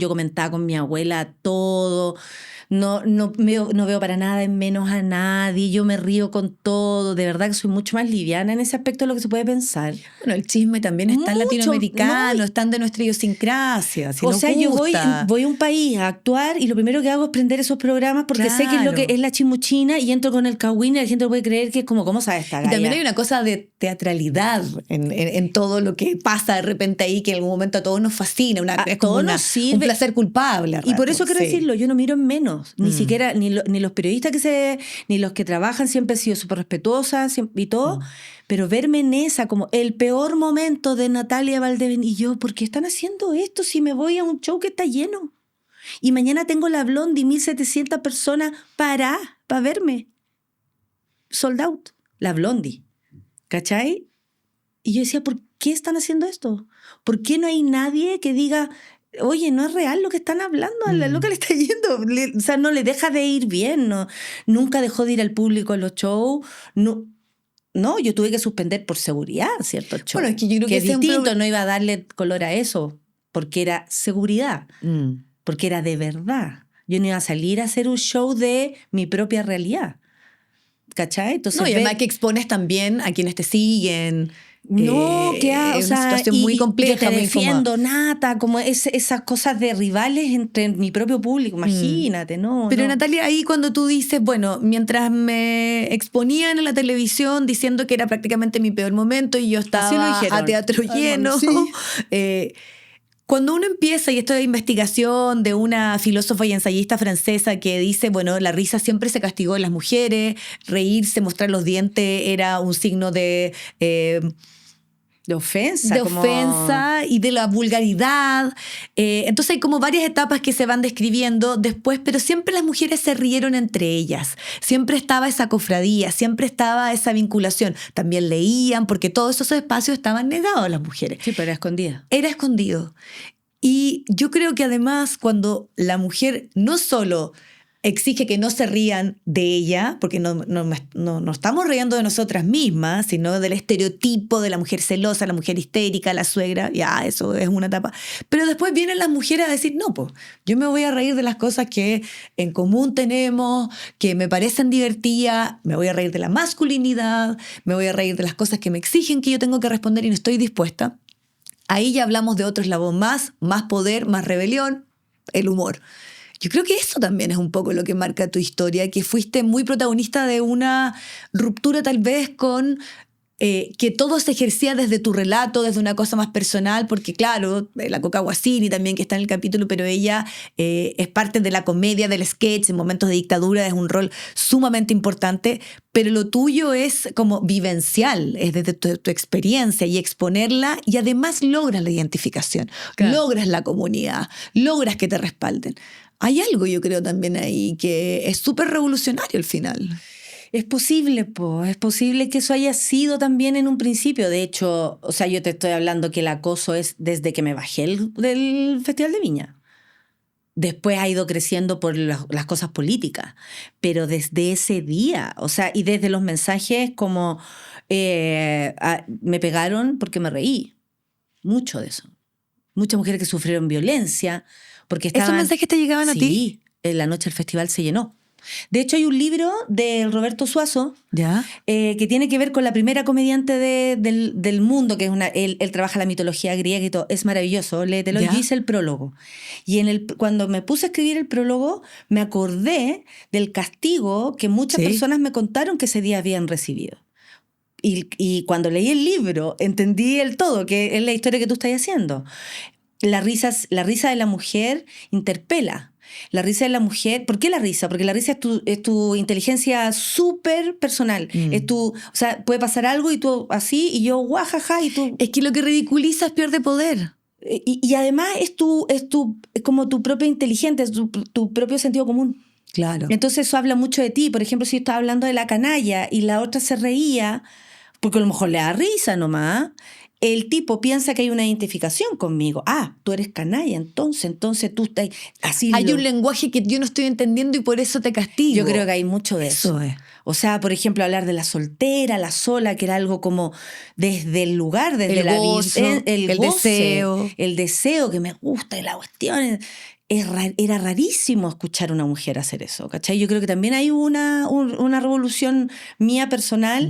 comentaba con mi abuela todo, no veo para nada en menos a nadie, yo me río con todo, de verdad que soy mucho más liviana en ese aspecto de lo que se puede pensar. Bueno, el chisme también es tan latinoamericano, están de nuestra idiosincrasia. Si o sea, yo voy a un país a actuar y lo primero que hago es prender esos programas porque sé que es lo que es la chimuchina y entro con el cagüín y la gente puede creer que es como, ¿cómo sabe esta galla? Y también hay una cosa de teatralidad en todo lo que pasa de repente ahí que en algún momento a todos nos fascina, es como un placer culpable. Y por eso quiero decirlo, yo no miro en menos. Ni siquiera, ni los periodistas ni los que trabajan siempre han sido súper respetuosas y todo, pero verme en esa, como el peor momento de Natalia Valdebenito, y yo, ¿por qué están haciendo esto si me voy a un show que está lleno? Y mañana tengo la Blondie, 1.700 personas para verme. Sold out, la Blondie, ¿cachai? Y yo decía, ¿por qué están haciendo esto? ¿Por qué no hay nadie que diga... Oye, no es real lo que están hablando, a la loca le está yendo, o sea, no le deja de ir bien, nunca dejó de ir al público en los shows, no, yo tuve que suspender por seguridad ciertos shows. Bueno, es que yo creo que es distinto, no iba a darle color a eso, porque era seguridad, porque era de verdad. Yo no iba a salir a hacer un show de mi propia realidad, ¿cachai? Entonces, y además que expones también a quienes te siguen. No, es una situación muy compleja. Yo te muy defiendo, Nata, como esas cosas de rivales entre mi propio público, imagínate, ¿no? Pero no. Natalia, ahí cuando tú dices, bueno, mientras me exponían en la televisión diciendo que era prácticamente mi peor momento y yo estaba a teatro lleno, sí. Cuando uno empieza, y esto es investigación de una filósofa y ensayista francesa que dice, bueno, la risa siempre se castigó en las mujeres, reírse, mostrar los dientes era un signo de ofensa. Ofensa y de la vulgaridad. Entonces hay como varias etapas que se van describiendo después, pero siempre las mujeres se rieron entre ellas. Siempre estaba esa cofradía, siempre estaba esa vinculación. También leían, porque todos esos espacios estaban negados a las mujeres. Sí, pero era escondida. Era escondido. Y yo creo que además cuando la mujer no solo exige que no se rían de ella, porque no estamos riendo de nosotras mismas, sino del estereotipo de la mujer celosa, la mujer histérica, la suegra, ya, eso es una etapa. Pero después vienen las mujeres a decir, no, pues, yo me voy a reír de las cosas que en común tenemos, que me parecen divertidas, me voy a reír de la masculinidad, me voy a reír de las cosas que me exigen que yo tengo que responder y no estoy dispuesta. Ahí ya hablamos de otro eslabón más poder, más rebelión, el humor. Yo creo que eso también es un poco lo que marca tu historia, que fuiste muy protagonista de una ruptura tal vez con que todo se ejercía desde tu relato, desde una cosa más personal, porque claro, la Coca Guasini también que está en el capítulo, pero ella es parte de la comedia, del sketch, en momentos de dictadura es un rol sumamente importante, pero lo tuyo es como vivencial, es desde tu experiencia y exponerla y además logras la identificación, claro. Logras la comunidad, logras que te respalden. Hay algo, yo creo, también ahí que es súper revolucionario al final. Es posible, es posible que eso haya sido también en un principio. De hecho, o sea, yo te estoy hablando que el acoso es desde que me bajé del Festival de Viña. Después ha ido creciendo por las cosas políticas, pero desde ese día, o sea, y desde los mensajes como me pegaron porque me reí. Mucho de eso. Muchas mujeres que sufrieron violencia porque estaban... ¿Esos mensajes te llegaban a ti? Sí, en la noche del festival se llenó. De hecho, hay un libro de Roberto Suazo que tiene que ver con la primera comediante del mundo, que es él trabaja la mitología griega y todo. Es maravilloso, léetelo. Yo hice el prólogo. Y cuando me puse a escribir el prólogo, me acordé del castigo que muchas personas me contaron que ese día habían recibido. Y cuando leí el libro, entendí el todo, que es la historia que tú estás haciendo. La risa de la mujer interpela. La risa de la mujer, ¿por qué la risa? Porque la risa es tu inteligencia súper personal. O sea, puede pasar algo y tú así, y yo guajaja, y tú... Es que lo que ridiculizas pierde poder. Y además es como tu propia inteligencia, es tu propio sentido común. Claro. Entonces eso habla mucho de ti. Por ejemplo, si yo estaba hablando de la canalla y la otra se reía, porque a lo mejor le da risa nomás, el tipo piensa que hay una identificación conmigo. Ah, tú eres canalla, entonces tú estás así. Hay un lenguaje que yo no estoy entendiendo y por eso te castigo. Yo creo que hay mucho de eso. Es. O sea, por ejemplo, hablar de la soltera, la sola, que era algo como desde el lugar, desde el gozo, el deseo. El deseo que me gusta y la cuestión. Era rarísimo escuchar a una mujer hacer eso, ¿cachai? Yo creo que también hay una revolución mía personal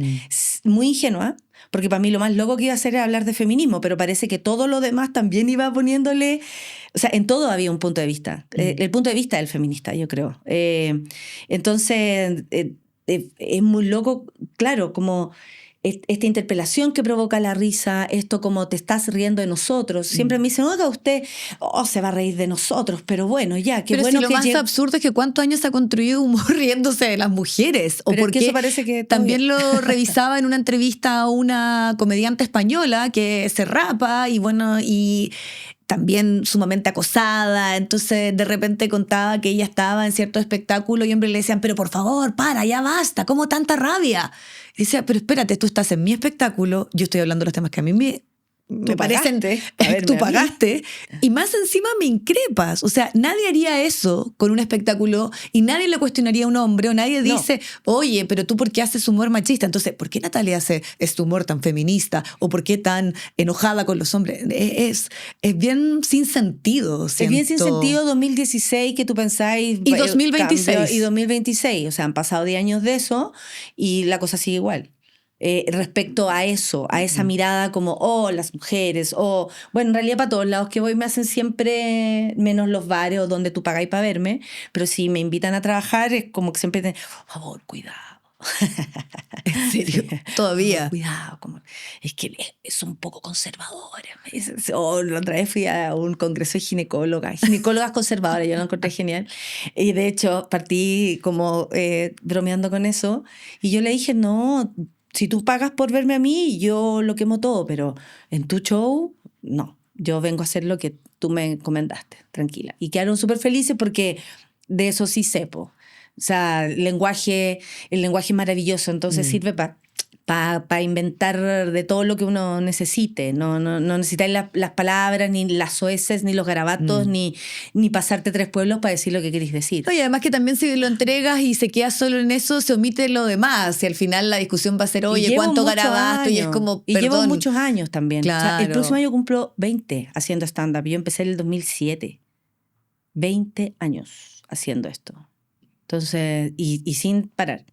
muy ingenua, porque para mí lo más loco que iba a hacer era hablar de feminismo, pero parece que todo lo demás también iba poniéndole... O sea, en todo había un punto de vista. El punto de vista del feminista, yo creo. Entonces, es muy loco, claro, como... esta interpelación que provoca la risa, esto como te estás riendo de nosotros. Siempre me dicen, oiga, usted se va a reír de nosotros, pero bueno, ya, qué pero bueno si que... lo más absurdo es que ¿cuántos años se ha construido humor riéndose de las mujeres? O pero porque es que eso parece que también lo revisaba en una entrevista a una comediante española que se rapa y bueno, y... también sumamente acosada, entonces de repente contaba que ella estaba en cierto espectáculo y hombres le decían, pero por favor, para, ya basta, ¿cómo tanta rabia? Y decía, pero espérate, tú estás en mi espectáculo, yo estoy hablando de los temas que a mí me parecen, tú pagaste, y más encima me increpas. O sea, nadie haría eso con un espectáculo y nadie le cuestionaría a un hombre o nadie dice, oye, pero tú ¿por qué haces humor machista? Entonces, ¿por qué Natalia hace este humor tan feminista? ¿O por qué tan enojada con los hombres? Es bien sin sentido. Es bien sin sentido 2016 que tú pensáis... Y 2026. Y 2026. O sea, han pasado 10 años de eso y la cosa sigue igual. respecto a eso, a esa mirada como, oh, las mujeres, o, bueno, en realidad para todos lados que voy me hacen siempre, menos los bares o donde tú pagáis para verme, pero si me invitan a trabajar es como que siempre, por favor, cuidado. ¿En serio? Todavía. Cuidado, como, es que es un poco conservadora. La otra vez fui a un congreso de ginecólogas conservadoras, yo lo encontré genial. Y de hecho partí como bromeando con eso. Y yo le dije, no, si tú pagas por verme a mí, yo lo quemo todo, pero en tu show, no. Yo vengo a hacer lo que tú me encomendaste, tranquila. Y quedaron súper felices porque de eso sí sepo. O sea, el lenguaje es maravilloso, entonces sirve para inventar de todo lo que uno necesite. No necesitáis las palabras, ni las soeces, ni los garabatos, ni pasarte 3 pueblos para decir lo que queréis decir. No, y además que también si lo entregas y se queda solo en eso, se omite lo demás. Y al final la discusión va a ser, oye, ¿cuánto garabato? Y es como, y perdón. llevo muchos años también. Claro. O sea, el próximo año cumplo 20 haciendo stand-up. Yo empecé en el 2007. 20 años haciendo esto. Entonces, y sin parar.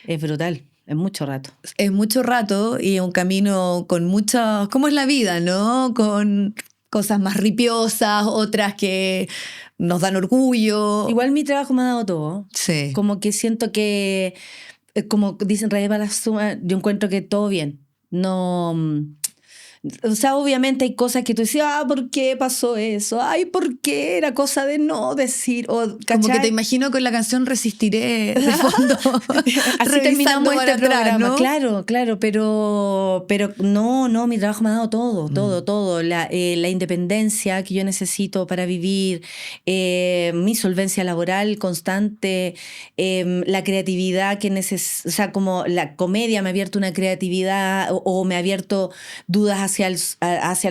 Es brutal, es mucho rato. Es mucho rato y un camino con muchas, ¿cómo es la vida, no? Con cosas más ripiosas, otras que nos dan orgullo. Igual mi trabajo me ha dado todo. Sí. Como que siento que, como dicen Reyes para la suma, yo encuentro que todo bien. No... O sea, obviamente hay cosas que tú decías, ¿por qué pasó eso? Ay, ¿por qué? Era cosa de no decir. O, como que te imagino con la canción Resistiré de fondo. Así terminamos este atrás, programa. ¿no? Claro, pero no, mi trabajo me ha dado todo. La independencia que yo necesito para vivir, mi solvencia laboral constante, la creatividad que necesito, o sea, como la comedia me ha abierto una creatividad o me ha abierto dudas hacia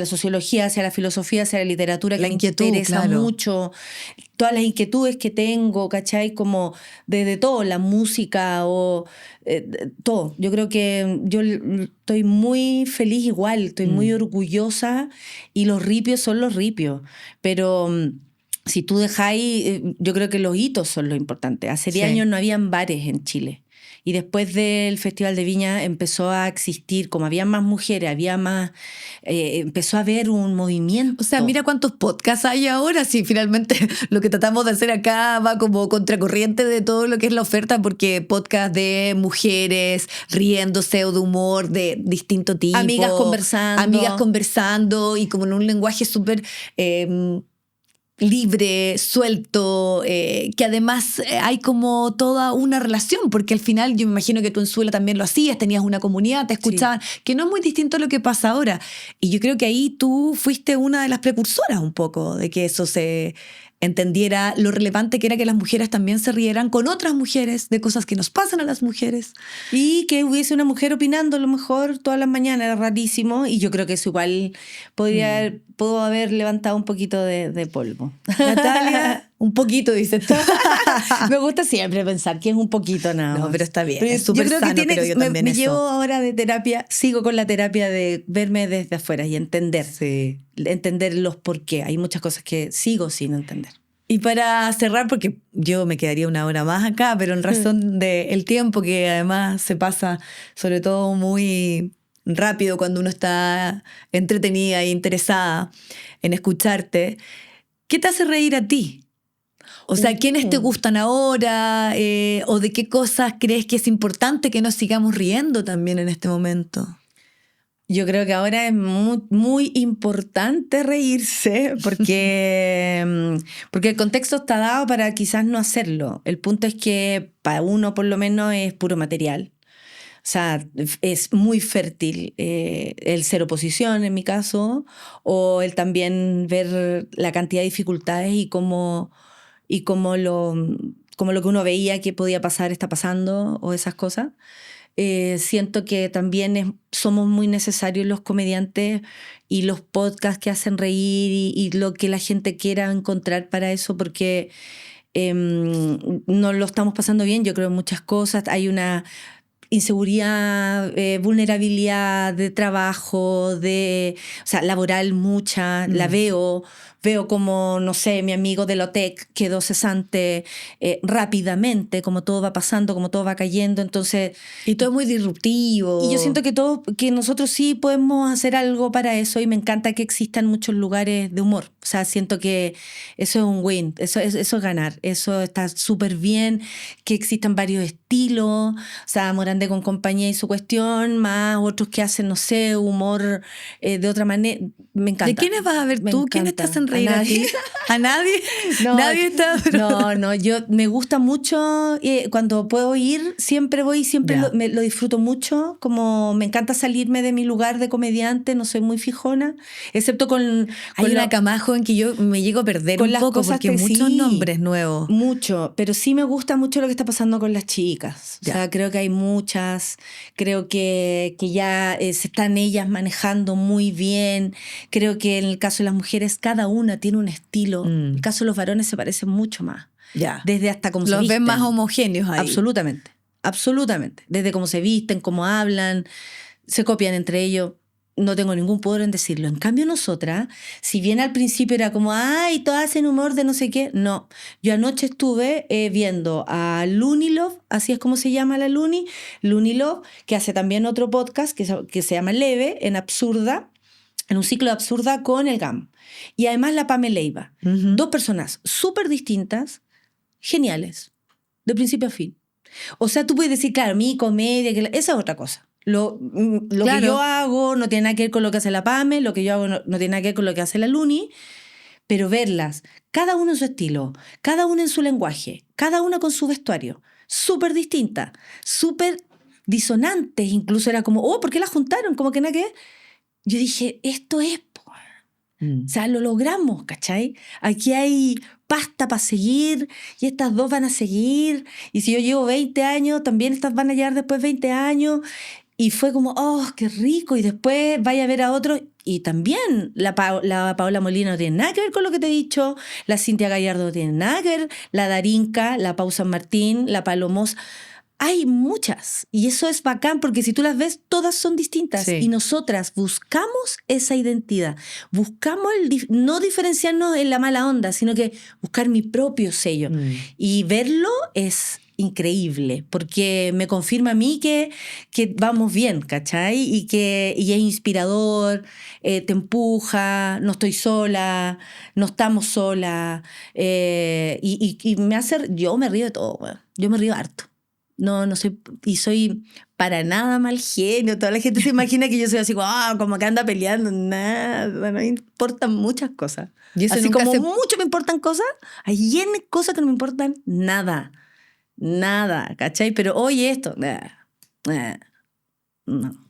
la sociología, hacia la filosofía, hacia la literatura, que la me inquietud, interesa claro. mucho. Todas las inquietudes que tengo, ¿cachai? Como de todo, la música o todo. Yo creo que yo estoy muy feliz igual, estoy muy orgullosa y los ripios son los ripios. Pero si tú dejáis, yo creo que los hitos son lo importante. Hace 10 años no habían bares en Chile. Y después del Festival de Viña empezó a existir, como había más mujeres, había más, empezó a haber un movimiento. O sea, mira cuántos podcasts hay ahora, si finalmente lo que tratamos de hacer acá va como contracorriente de todo lo que es la oferta, porque podcast de mujeres riéndose o de humor de distinto tipo. Amigas conversando y como en un lenguaje súper... libre, suelto, que además hay como toda una relación, porque al final yo me imagino que tú en Suela también lo hacías, tenías una comunidad, te escuchaban, que no es muy distinto a lo que pasa ahora. Y yo creo que ahí tú fuiste una de las precursoras un poco de que eso se entendiera lo relevante que era que las mujeres también se rieran con otras mujeres de cosas que nos pasan a las mujeres. Y que hubiese una mujer opinando a lo mejor todas las mañanas, era rarísimo, y yo creo que eso igual pudo haber levantado un poquito de polvo. Natalia, un poquito, dices tú. Me gusta siempre pensar que es un poquito nada. No, pero está bien, pero es súper sano, creo yo también me eso. llevo ahora de terapia, sigo con la terapia de verme desde afuera y entender. Sí. Entender los por qué. Hay muchas cosas que sigo sin entender. Y para cerrar, porque yo me quedaría una hora más acá, pero en razón del tiempo, que además se pasa sobre todo muy rápido cuando uno está entretenida e interesada en escucharte, ¿qué te hace reír a ti? O sea, ¿quiénes te gustan ahora? ¿O de qué cosas crees que es importante que nos sigamos riendo también en este momento? Yo creo que ahora es muy, muy importante reírse porque el contexto está dado para quizás no hacerlo. El punto es que para uno por lo menos es puro material. O sea, es muy fértil el ser oposición en mi caso, o el también ver la cantidad de dificultades y cómo lo que uno veía que podía pasar está pasando o esas cosas. Siento que también somos muy necesarios los comediantes y los podcasts que hacen reír y lo que la gente quiera encontrar para eso, porque no lo estamos pasando bien, yo creo, en muchas cosas. inseguridad, vulnerabilidad de trabajo, o sea, laboral mucha, la veo como, no sé, mi amigo de la OTEC quedó cesante rápidamente, como todo va pasando, como todo va cayendo, entonces... Y todo es muy disruptivo. Y yo siento que nosotros sí podemos hacer algo para eso y me encanta que existan muchos lugares de humor. O sea, siento que eso es un win, eso es ganar, eso está súper bien, que existan varios estilos, o sea, Morandé con compañía y su cuestión, más otros que hacen, no sé, humor de otra manera, me encanta. ¿De quiénes vas a ver tú? ¿Quién estás en reír ¿A nadie? ¿A nadie? No, Nadie está... no, yo me gusta mucho, cuando puedo ir, siempre voy, siempre lo disfruto mucho, como me encanta salirme de mi lugar de comediante, no soy muy fijona, excepto con Hay una cama joven que yo me llego a perder con un las poco cosas porque muchos nombres nuevos. Mucho, pero sí me gusta mucho lo que está pasando con las chicas. O sea, creo que hay muchas, creo que ya se están ellas manejando muy bien. Creo que en el caso de las mujeres, cada una tiene un estilo. En el caso de los varones se parecen mucho más. Desde hasta cómo se visten. Los ven más homogéneos ahí. Absolutamente, absolutamente. Desde cómo se visten, cómo hablan, se copian entre ellos. No tengo ningún poder en decirlo. En cambio nosotras, si bien al principio era como, ay, todas hacen humor de no sé qué, no. Yo anoche estuve viendo a Looney Love, así es como se llama la Looney Love, que hace también otro podcast que se llama Leve, en Absurda, en un ciclo de Absurda con el GAM. Y además la Pame Leiva. Dos personas súper distintas, geniales, de principio a fin. O sea, tú puedes decir, claro, mi comedia, esa es otra cosa. Lo claro. Que yo hago no tiene nada que ver con lo que hace la Pame, lo que yo hago no tiene nada que ver con lo que hace la Looney, pero verlas, cada uno en su estilo, cada uno en su lenguaje, cada una con su vestuario, súper distinta, súper disonantes, incluso era como, ¿por qué las juntaron? Como que nada que ver. Yo dije, esto es, o sea, lo logramos, ¿cachai? Aquí hay pasta para seguir y estas dos van a seguir, y si yo llevo 20 años, también estas van a llegar después 20 años. Y fue como, qué rico. Y después vaya a ver a otro. Y también la Paola Molina no tiene nada que ver con lo que te he dicho. La Cintia Gallardo no tiene nada que ver. La Darinka, la Pau San Martín, la Palomos. Hay muchas. Y eso es bacán porque si tú las ves, todas son distintas. Sí. Y nosotras buscamos esa identidad. Buscamos no diferenciarnos en la mala onda, sino que buscar mi propio sello. Y verlo es increíble, porque me confirma a mí que vamos bien, ¿cachai? Y es inspirador, te empuja, no estoy sola, no estamos solas, y me hace, yo me río de todo, bueno. Yo me río harto. No soy, y soy para nada mal genio. Toda la gente se imagina que yo soy así, como que anda peleando. Nada, no me importan muchas cosas. Y eso así como mucho me importan cosas, hay cosas que no me importan nada. Nada, ¿cachai? Pero oye esto, no.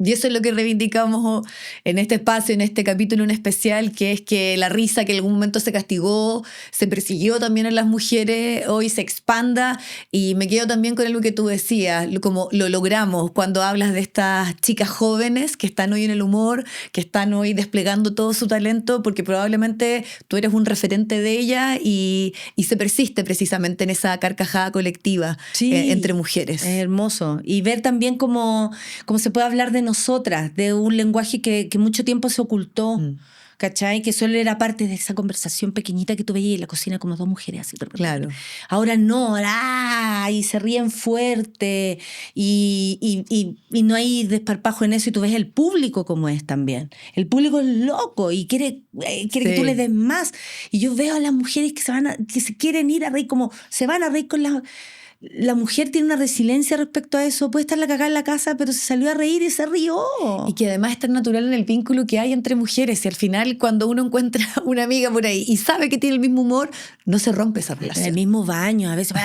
Y eso es lo que reivindicamos en este espacio, en este capítulo en especial, que es que la risa que en algún momento se castigó, se persiguió también en las mujeres, hoy se expanda. Y me quedo también con algo que tú decías, como lo logramos cuando hablas de estas chicas jóvenes que están hoy en el humor, que están hoy desplegando todo su talento, porque probablemente tú eres un referente de ella y se persiste precisamente en esa carcajada colectiva entre mujeres. Es hermoso. Y ver también cómo se puede hablar de nosotras, de un lenguaje que mucho tiempo se ocultó, ¿cachai? Que solo era parte de esa conversación pequeñita que tú veías en la cocina como dos mujeres así. Claro. Ahora no, y se ríen fuerte y no hay desparpajo en eso, y tú ves el público como es también. El público es loco y quiere que tú le des más. Y yo veo a las mujeres que se quieren ir a reír, como se van a reír con la mujer tiene una resiliencia respecto a eso. Puede estar la cagada en la casa, pero se salió a reír y se rió. Y que además es tan natural en el vínculo que hay entre mujeres. Y al final, cuando uno encuentra una amiga por ahí y sabe que tiene el mismo humor, no se rompe esa relación. En el mismo baño, a veces,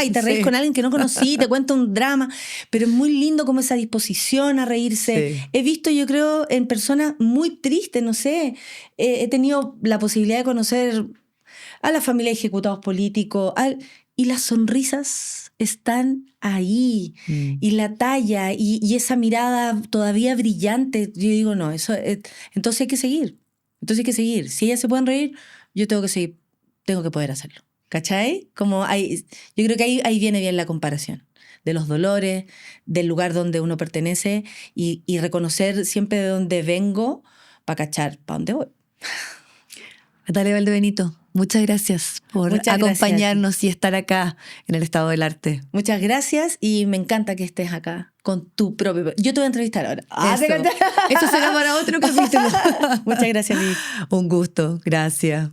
y te reís con alguien que no conocí, te cuenta un drama. Pero es muy lindo como esa disposición a reírse. Sí. He visto, yo creo, en personas muy tristes, no sé. He tenido la posibilidad de conocer a la familia de ejecutados políticos, y las sonrisas están ahí, y la talla, y esa mirada todavía brillante. Yo digo, no, eso entonces hay que seguir. Si ellas se pueden reír, yo tengo que seguir, tengo que poder hacerlo. ¿Cachai? Yo creo que ahí viene bien la comparación. de los dolores, del lugar donde uno pertenece y reconocer siempre de dónde vengo para cachar para dónde voy. Natalia Valdebenito, muchas gracias por acompañarnos y estar acá en el Estado del Arte. Muchas gracias y me encanta que estés acá con tu propio... Yo te voy a entrevistar ahora. Eso será para otro capítulo. Muchas gracias, Vivi. Un gusto, gracias.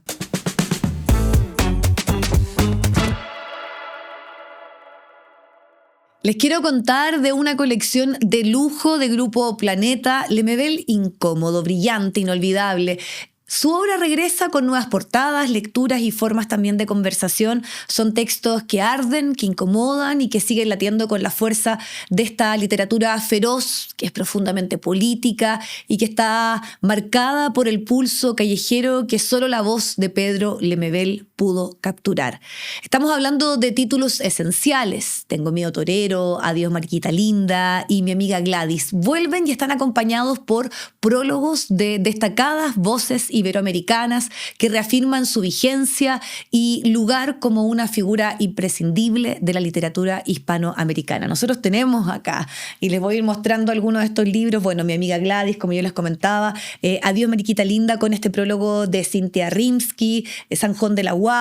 Les quiero contar de una colección de lujo de Grupo Planeta, Lemebel, incómodo, brillante, inolvidable. Su obra regresa con nuevas portadas, lecturas y formas también de conversación. Son textos que arden, que incomodan y que siguen latiendo con la fuerza de esta literatura feroz, que es profundamente política y que está marcada por el pulso callejero que solo la voz de Pedro Lemebel pudo capturar. Estamos hablando de títulos esenciales. Tengo miedo torero, Adiós Mariquita linda y Mi amiga Gladys. Vuelven y están acompañados por prólogos de destacadas voces iberoamericanas que reafirman su vigencia y lugar como una figura imprescindible de la literatura hispanoamericana. Nosotros tenemos acá, y les voy a ir mostrando algunos de estos libros, bueno, Mi amiga Gladys, como yo les comentaba, Adiós Mariquita linda, con este prólogo de Cintia Rimsky, Sanjón de la Guada,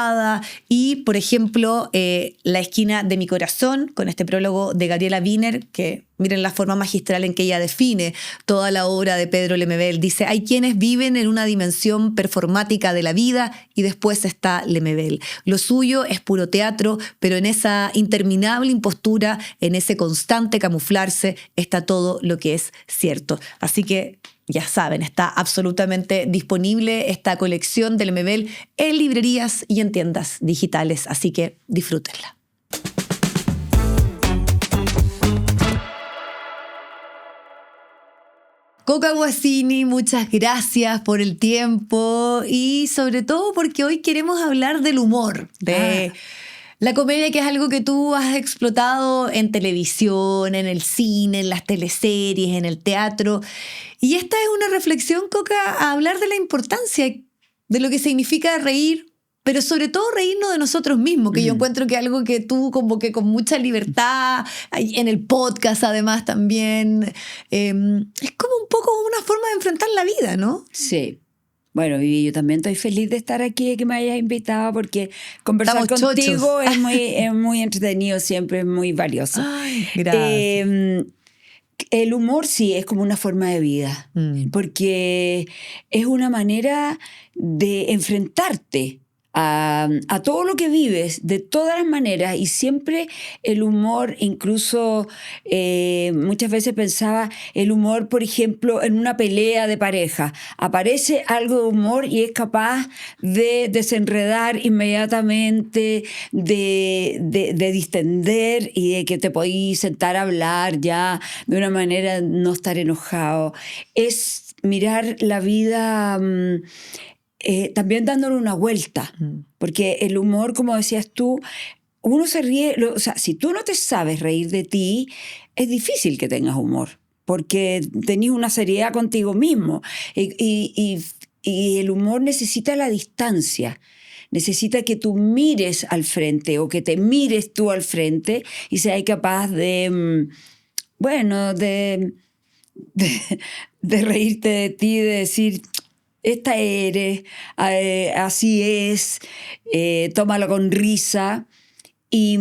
y, por ejemplo, La esquina de mi corazón, con este prólogo de Gabriela Wiener, que miren la forma magistral en que ella define toda la obra de Pedro Lemebel. Dice, hay quienes viven en una dimensión performática de la vida y después está Lemebel. Lo suyo es puro teatro, pero en esa interminable impostura, en ese constante camuflarse, está todo lo que es cierto. Así que ya saben, está absolutamente disponible esta colección de Lemebel en librerías y en tiendas digitales, así que disfrútenla. Coca Guasini, muchas gracias por el tiempo y sobre todo porque hoy queremos hablar del humor, de la comedia, que es algo que tú has explotado en televisión, en el cine, en las teleseries, en el teatro. Y esta es una reflexión, Coca, a hablar de la importancia de lo que significa reír, pero sobre todo reírnos de nosotros mismos, que yo encuentro que es algo que tú como que con mucha libertad, en el podcast además también, es como un poco una forma de enfrentar la vida, ¿no? Sí. Bueno, Vivi, yo también estoy feliz de estar aquí, que me hayas invitado, porque conversar contigo es muy entretenido, siempre es muy valioso. Ay, gracias. El humor sí es como una forma de vida, porque es una manera de enfrentarte a todo lo que vives de todas las maneras, y siempre el humor, incluso muchas veces pensaba el humor, por ejemplo, en una pelea de pareja, aparece algo de humor y es capaz de desenredar inmediatamente, de distender y de que te podís sentar a hablar ya de una manera, no estar enojado. Es mirar la vida también dándole una vuelta, porque el humor, como decías tú, uno se ríe, o sea, si tú no te sabes reír de ti, es difícil que tengas humor, porque tenés una seriedad contigo mismo, y el humor necesita la distancia, necesita que tú mires al frente o que te mires tú al frente y seas capaz de, bueno, de reírte de ti, de decir, esta eres, así es, tómalo con risa. Y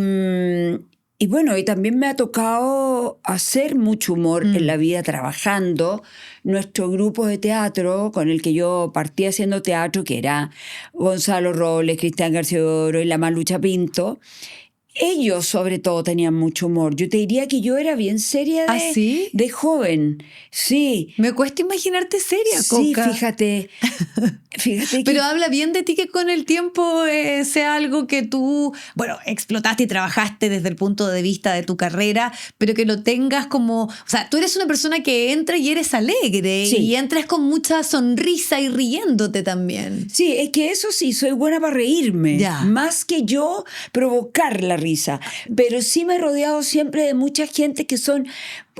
bueno, y también me ha tocado hacer mucho humor en la vida trabajando. Nuestro grupo de teatro, con el que yo partí haciendo teatro, que era Gonzalo Robles, Cristian García Oro y la Malucha Pinto, ellos sobre todo tenían mucho humor. Yo te diría que yo era bien seria de joven. Sí. Me cuesta imaginarte seria, Coca. Sí, fíjate que... Pero habla bien de ti, que con el tiempo sea algo que tú, bueno, explotaste y trabajaste desde el punto de vista de tu carrera, pero que lo tengas como... O sea, tú eres una persona que entra y eres alegre, sí, y entras con mucha sonrisa y riéndote también. Sí, es que eso sí, soy buena para reírme. Ya. Más que yo provocar la risa. Pero sí me he rodeado siempre de mucha gente que son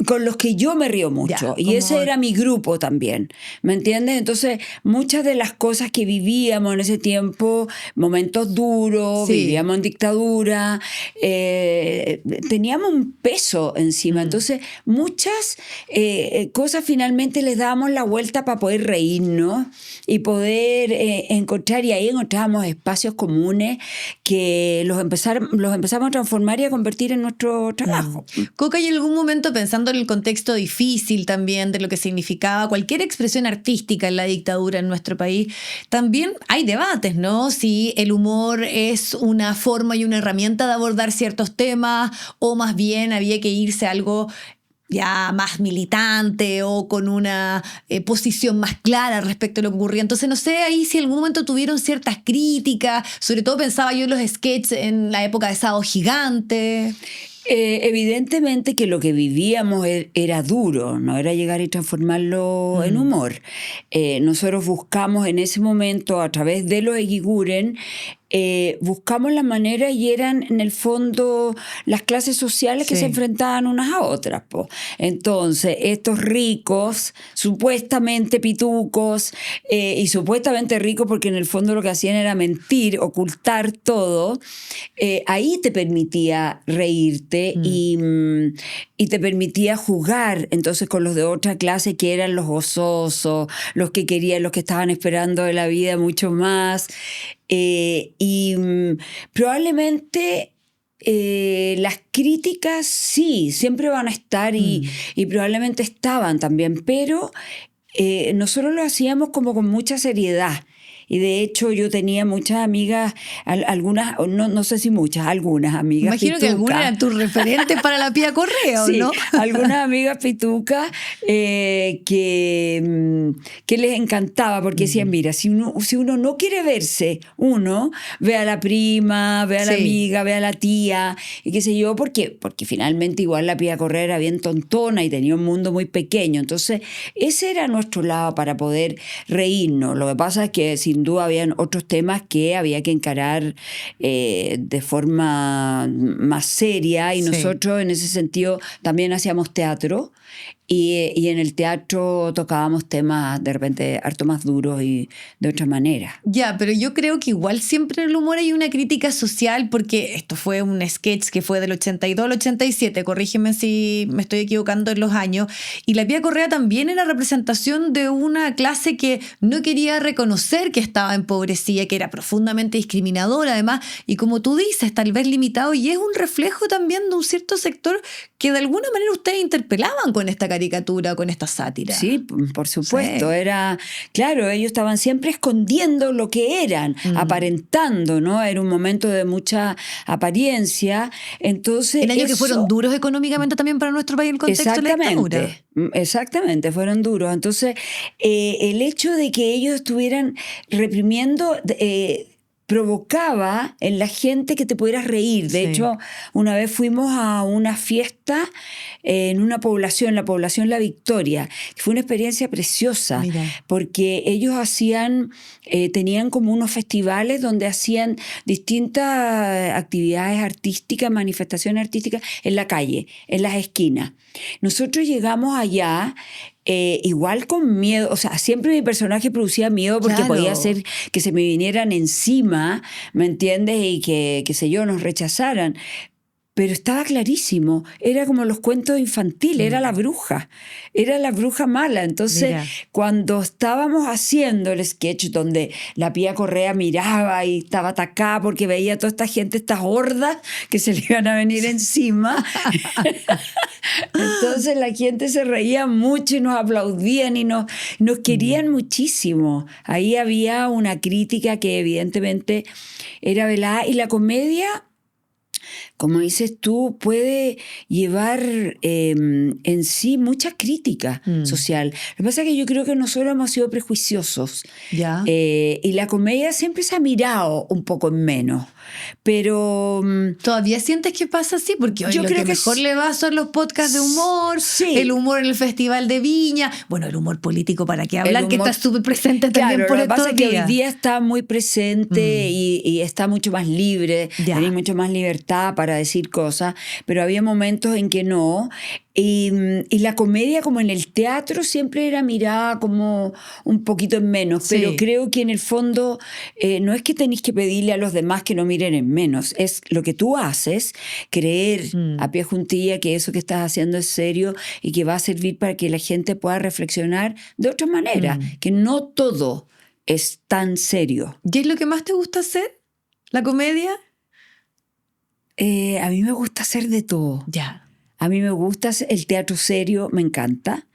con los que yo me río mucho. Y ese era mi grupo también, ¿me entiendes? Entonces, muchas de las cosas que vivíamos en ese tiempo, momentos duros, vivíamos en dictadura, teníamos un peso encima. Entonces, muchas cosas finalmente les dábamos la vuelta para poder reírnos y poder encontrar, y ahí encontrábamos espacios comunes que los empezamos a transformar y a convertir en nuestro trabajo. Coca, ¿y en algún momento, pensando en el contexto difícil también de lo que significaba cualquier expresión artística en la dictadura en nuestro país, también hay debates, ¿no? Si el humor es una forma y una herramienta de abordar ciertos temas, o más bien había que irse a algo ya más militante o con una posición más clara respecto a lo que ocurría. Entonces no sé ahí si en algún momento tuvieron ciertas críticas, sobre todo pensaba yo en los sketches en la época de Sábado Gigante. Evidentemente que lo que vivíamos era duro, no era llegar y transformarlo en humor. Nosotros buscamos en ese momento, a través de los Eguiguren, buscamos la manera, y eran en el fondo las clases sociales que se enfrentaban unas a otras. Entonces, estos ricos, supuestamente pitucos, y supuestamente ricos porque en el fondo lo que hacían era mentir, ocultar todo, ahí te permitía reírte y te permitía jugar entonces con los de otra clase, que eran los gozosos, los que querían, los que estaban esperando de la vida mucho más. Probablemente las críticas sí, siempre van a estar y probablemente estaban también, pero nosotros lo hacíamos como con mucha seriedad. Y de hecho yo tenía muchas amigas, algunas, no sé si muchas, algunas amigas imagino pitucas. Que algunas eran tus referentes para la Pía Correa, sí, ¿no? Algunas amigas pitucas que les encantaba, porque decían, mira, si uno no quiere verse, uno ve a la prima, ve a la amiga, ve a la tía, y qué sé yo, porque finalmente igual la Pía Correa era bien tontona y tenía un mundo muy pequeño. Entonces ese era nuestro lado para poder reírnos. Lo que pasa es que sin duda habían otros temas que había que encarar de forma más seria, y nosotros en ese sentido también hacíamos teatro. Y en el teatro tocábamos temas de repente harto más duros y de otra manera. Ya, pero yo creo que igual siempre en el humor hay una crítica social, porque esto fue un sketch que fue del 82 al 87, corrígeme si me estoy equivocando en los años, y la Pía Correa también era representación de una clase que no quería reconocer que estaba empobrecida, que era profundamente discriminadora además, y como tú dices, tal vez limitado, y es un reflejo también de un cierto sector que de alguna manera ustedes interpelaban con esta caricatura, con esta sátira. Sí, por supuesto. Era, claro, ellos estaban siempre escondiendo lo que eran, aparentando, ¿no? Era un momento de mucha apariencia. Entonces, en años que fueron duros económicamente también para nuestro país en el contexto de la dictadura. Exactamente, fueron duros. Entonces, el hecho de que ellos estuvieran reprimiendo provocaba en la gente que te pudieras reír. De hecho, una vez fuimos a una fiesta en una población, la población La Victoria, que fue una experiencia preciosa. Mira. Porque ellos tenían como unos festivales donde hacían distintas actividades artísticas, manifestaciones artísticas en la calle, en las esquinas. Nosotros llegamos allá igual con miedo, o sea, siempre mi personaje producía miedo porque podía ser que se me vinieran encima, ¿me entiendes? Y que, qué sé yo, nos rechazaran. Pero estaba clarísimo, era como los cuentos infantiles, era la bruja mala. Entonces, cuando estábamos haciendo el sketch donde la Pía Correa miraba y estaba atacada porque veía a toda esta gente, estas hordas que se le iban a venir encima, entonces la gente se reía mucho y nos aplaudían y nos querían muchísimo. Ahí había una crítica que evidentemente era velada, y la comedia, como dices tú, puede llevar en sí mucha crítica social. Lo que pasa es que yo creo que nosotros hemos sido prejuiciosos. Y la comedia siempre se ha mirado un poco en menos. Pero ¿todavía sientes que pasa así? Porque hoy yo lo creo que mejor le va son los podcasts de humor, el humor en el Festival de Viña, bueno, el humor político, ¿para qué hablar? Que está súper presente también por estos días. Lo que pasa es que hoy día está muy presente y está mucho más libre, tenéis mucho más libertad da para decir cosas, pero había momentos en que no. Y la comedia, como en el teatro, siempre era mirada como un poquito en menos, Sí. pero creo que en el fondo no es que tenéis que pedirle a los demás que no miren en menos, es lo que tú haces, creer a pie juntilla que eso que estás haciendo es serio y que va a servir para que la gente pueda reflexionar de otra manera, que no todo es tan serio. ¿Qué es lo que más te gusta hacer? ¿La comedia? A mí me gusta hacer de todo. Ya. A mí me gusta el teatro serio, me encanta.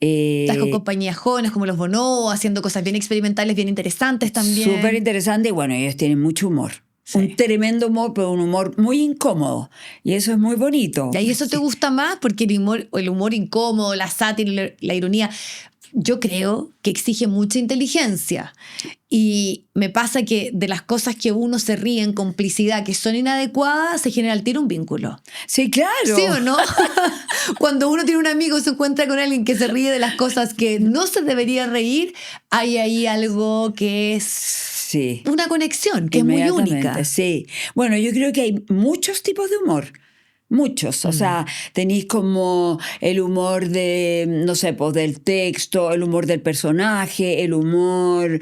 Estás con compañías jóvenes como los Bonobos, haciendo cosas bien experimentales, bien interesantes también. Súper interesante. Y bueno, ellos tienen mucho humor. Sí. Un tremendo humor, pero un humor muy incómodo. Y eso es muy bonito. ¿Y eso te gusta más? Porque el humor incómodo, la sátira, la ironía, yo creo que exige mucha inteligencia. Y me pasa que de las cosas que uno se ríe en complicidad, que son inadecuadas, se genera al tiro un vínculo. Sí, claro. ¿Sí o no? Cuando uno tiene un amigo, se encuentra con alguien que se ríe de las cosas que no se debería reír, hay ahí algo que es Sí. una conexión, que es muy única. Sí. Bueno, yo creo que hay muchos tipos de humor. Muchos, o sea, tenéis como el humor de, no sé, pues del texto, el humor del personaje, el humor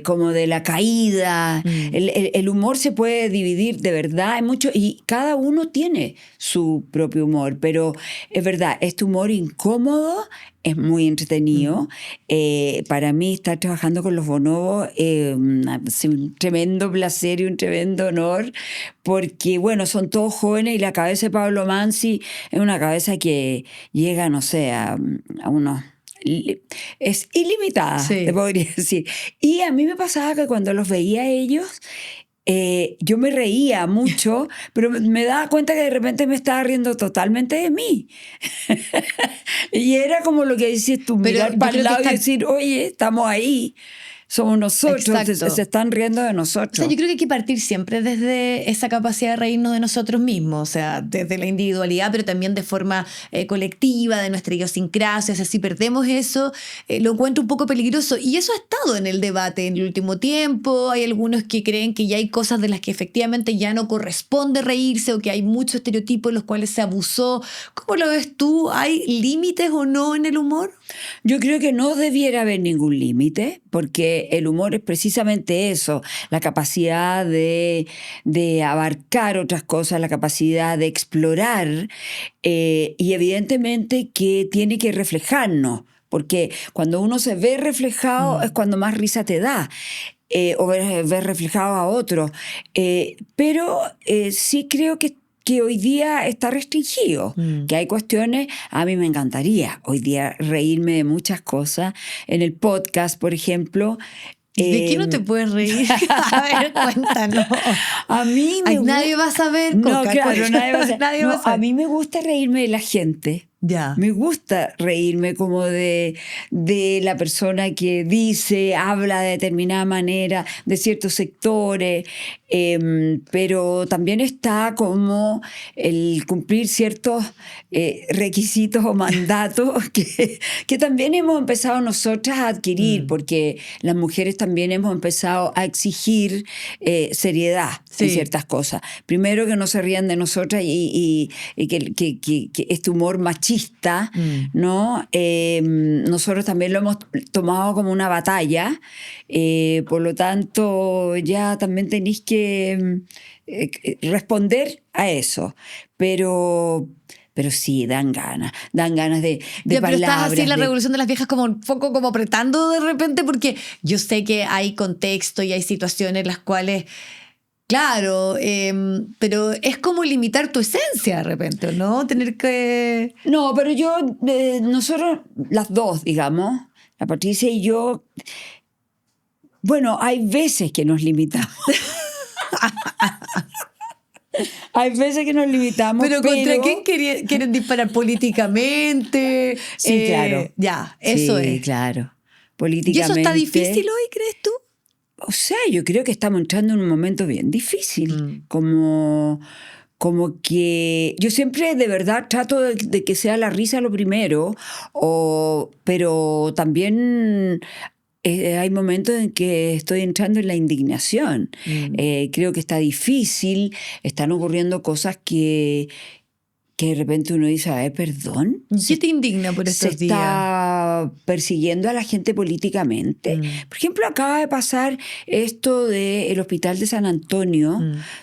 como de la caída. El humor se puede dividir de verdad en mucho y cada uno tiene su propio humor, pero es verdad, este humor incómodo es muy entretenido. Para mí estar trabajando con los Bonobos es un tremendo placer y un tremendo honor, porque bueno, son todos jóvenes y la cabeza de Pablo Manzi es una cabeza que llega, no sé, a unos... Es ilimitada, Sí. te podría decir. Y a mí me pasaba que cuando los veía a ellos, yo me reía mucho, pero me daba cuenta que de repente me estaba riendo totalmente de mí. Y era como lo que dices tú, Pero mirar yo para creo el que lado está- y decir, oye, estamos ahí, somos nosotros, Exacto. se están riendo de O nosotros. sea, yo creo que hay que partir siempre desde esa capacidad de reírnos de nosotros mismos, o sea, desde la individualidad, pero también de forma colectiva, de nuestra idiosincrasia. O sea, si perdemos eso, lo encuentro un poco peligroso. Y eso ha estado en el debate en el último tiempo. Hay algunos que creen que ya hay cosas de las que efectivamente ya no corresponde reírse o que hay muchos estereotipos en los cuales se abusó. ¿Cómo lo ves tú? ¿Hay límites o no en el humor? Yo creo que no debiera haber ningún límite, porque el humor es precisamente eso, la capacidad de abarcar otras cosas, la capacidad de explorar, y evidentemente que tiene que reflejarnos, porque cuando uno se ve reflejado es cuando más risa te da. O ver reflejado a otro. Pero sí creo que hoy día está restringido, que hay cuestiones, a mí me encantaría hoy día reírme de muchas cosas. En el podcast, por ejemplo. ¿De qué no te puedes reír? A ver, cuéntanos. A mí me Nadie va a saber, No, Coca, claro, nadie va a saber. Nadie No, va a saber. a mí me gusta reírme de la gente. Ya. Me gusta reírme como de la persona que dice, habla de determinada manera, de ciertos sectores, pero también está como el cumplir ciertos requisitos o mandatos que también hemos empezado nosotras a adquirir, porque las mujeres también hemos empezado a exigir seriedad en Sí. ciertas cosas. Primero, que no se rían de nosotras y que este humor machista, ¿no? Nosotros también lo hemos tomado como una batalla, por lo tanto ya también tenéis que responder a eso, pero sí, dan ganas de Ya, pero estás palabras. así en la de- revolución de las viejas como un poco como apretando de repente, porque yo sé que hay contexto y hay situaciones en las cuales, claro, pero es como limitar tu esencia de repente, ¿no? Tener que... No, pero nosotros, las dos, digamos, la Patricia y yo, bueno, hay veces que nos limitamos. Hay veces que nos limitamos, Pero ¿contra quién quieren disparar políticamente? Sí, claro. Ya, eso Sí, es. claro. ¿Y eso Políticamente. está difícil hoy, crees tú? O sea, yo creo que estamos entrando en un momento bien difícil. Como que yo siempre de verdad trato de que sea la risa lo primero, pero también hay momentos en que estoy entrando en la indignación. Creo que está difícil, están ocurriendo cosas que de repente uno dice, perdón. ¿Qué te indigna por estos días? Se está persiguiendo a la gente políticamente. Por ejemplo, acaba de pasar esto del Hospital de San Antonio,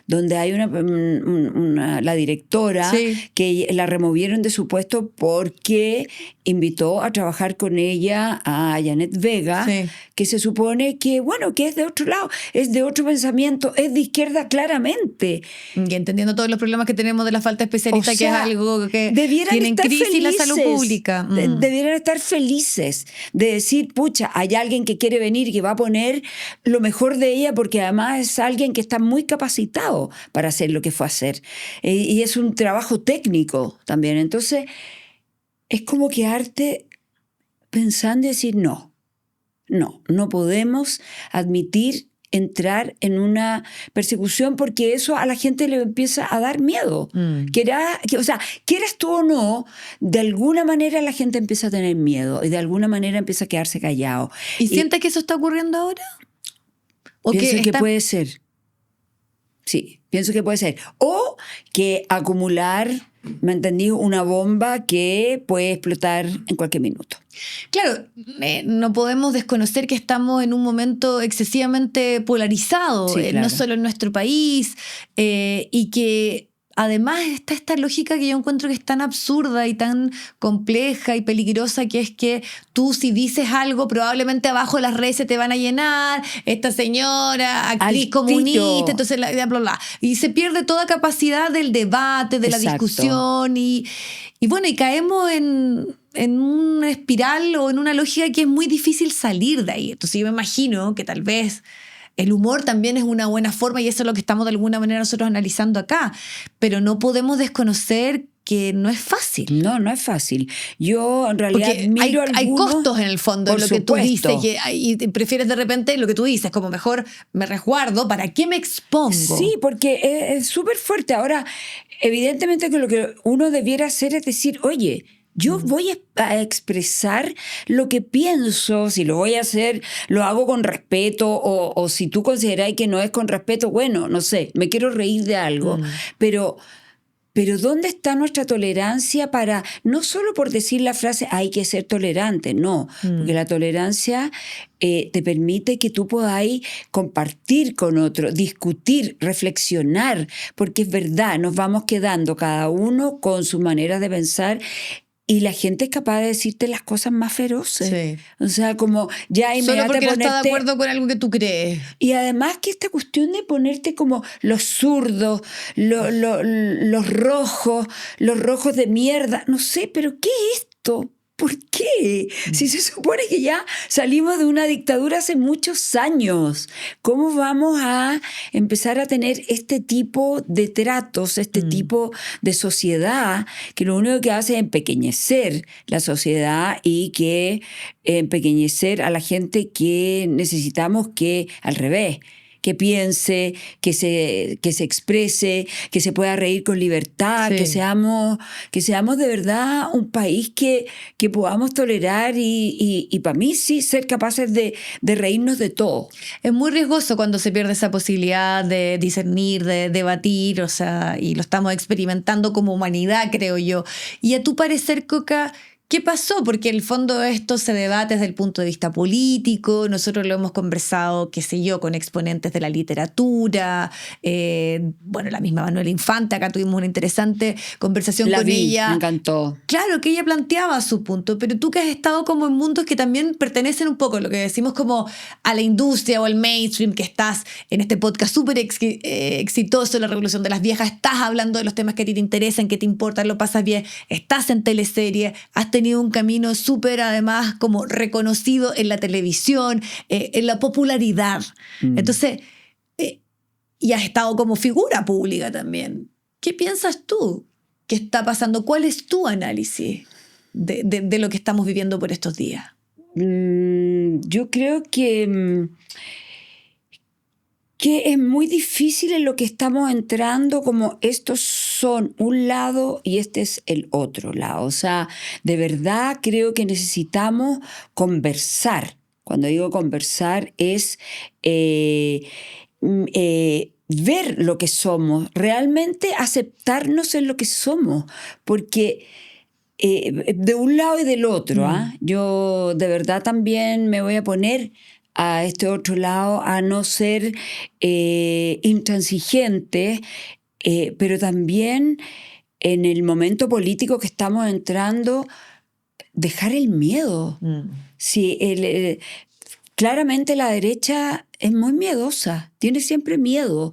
donde hay la directora que la removieron de su puesto porque invitó a trabajar con ella a Janet Vega, que se supone que, bueno, que es de otro lado, es de otro pensamiento, es de izquierda claramente. Y entendiendo todos los problemas que tenemos de la falta de especialistas, que es algo que tiene en crisis felices, la salud pública. Debieran estar felices de decir, pucha, hay alguien que quiere venir y que va a poner lo mejor de ella, porque además es alguien que está muy capacitado para hacer lo que fue a hacer. Y es un trabajo técnico también. Entonces, es como quedarte pensando y decir, no podemos admitir entrar en una persecución, porque eso a la gente le empieza a dar miedo. O sea, quieras tú o no, de alguna manera la gente empieza a tener miedo y de alguna manera empieza a quedarse callado. ¿Y sientes que eso está ocurriendo ahora? Pienso que puede ser. Sí, pienso que puede ser. O que acumular, ¿me entendí? Una bomba que puede explotar en cualquier minuto. Claro, no podemos desconocer que estamos en un momento excesivamente polarizado, claro. No solo en nuestro país, y que además está esta lógica que yo encuentro que es tan absurda y tan compleja y peligrosa, que es que tú, si dices algo, probablemente abajo las redes se te van a llenar, esta señora, actriz comunista, entonces bla, bla, bla. Y se pierde toda capacidad del debate, de la discusión, y bueno, y caemos en una espiral o en una lógica que es muy difícil salir de ahí. Entonces yo me imagino que tal vez el humor también es una buena forma, y eso es lo que estamos de alguna manera nosotros analizando acá, pero no podemos desconocer que no es fácil. No es fácil. Yo en realidad hay costos en el fondo en lo que tú dices, y prefieres de repente lo que tú dices, como mejor me resguardo, ¿para qué me expongo? Sí, porque es súper fuerte. Ahora, evidentemente que lo que uno debiera hacer es decir, oye, yo voy a expresar lo que pienso. Si lo voy a hacer, lo hago con respeto, o si tú consideráis que no es con respeto, bueno, no sé, me quiero reír de algo, pero ¿dónde está nuestra tolerancia para, no solo por decir la frase hay que ser tolerante? No, porque la tolerancia te permite que tú podáis compartir con otro, discutir, reflexionar, porque es verdad, nos vamos quedando cada uno con su manera de pensar. Y la gente es capaz de decirte las cosas más feroces. Sí. O sea, como ya inmediatamente solo porque no está de acuerdo con algo que tú crees. Y además que esta cuestión de ponerte como los zurdos, los rojos de mierda. No sé, pero ¿qué es esto? ¿Por qué? Si se supone que ya salimos de una dictadura hace muchos años, ¿cómo vamos a empezar a tener este tipo de tratos, este tipo de sociedad que lo único que hace es empequeñecer la sociedad y que empequeñecer a la gente que necesitamos que, al revés, que piense, que se exprese, que se pueda reír con libertad, que seamos de verdad un país que podamos tolerar y para mí sí ser capaces de reírnos de todo. Es muy riesgoso cuando se pierde esa posibilidad de discernir, de debatir, o sea, y lo estamos experimentando como humanidad, creo yo. Y a tu parecer, Coca, ¿qué pasó? Porque en el fondo esto se debate desde el punto de vista político. Nosotros lo hemos conversado, qué sé yo, con exponentes de la literatura. Bueno, la misma Manuela Infante, acá tuvimos una interesante conversación con ella. Me encantó. Claro, que ella planteaba su punto, pero tú que has estado como en mundos que también pertenecen un poco a lo que decimos como a la industria o al mainstream, que estás en este podcast súper exitoso, La Revolución de las Viejas, estás hablando de los temas que a ti te interesan, que te importan, lo pasas bien, estás en teleserie, has tenido un camino súper, además, como reconocido en la televisión, en la popularidad. Entonces, y has estado como figura pública también. ¿Qué piensas tú que está pasando? ¿Cuál es tu análisis de lo que estamos viviendo por estos días? Yo creo que es muy difícil en lo que estamos entrando, como estos son un lado y este es el otro lado. O sea, de verdad creo que necesitamos conversar Cuando digo conversar es ver lo que somos, realmente aceptarnos en lo que somos, porque de un lado y del otro, yo de verdad también me voy a poner a este otro lado, a no ser intransigente, pero también en el momento político que estamos entrando, dejar el miedo. Sí, claramente la derecha es muy miedosa, tiene siempre miedo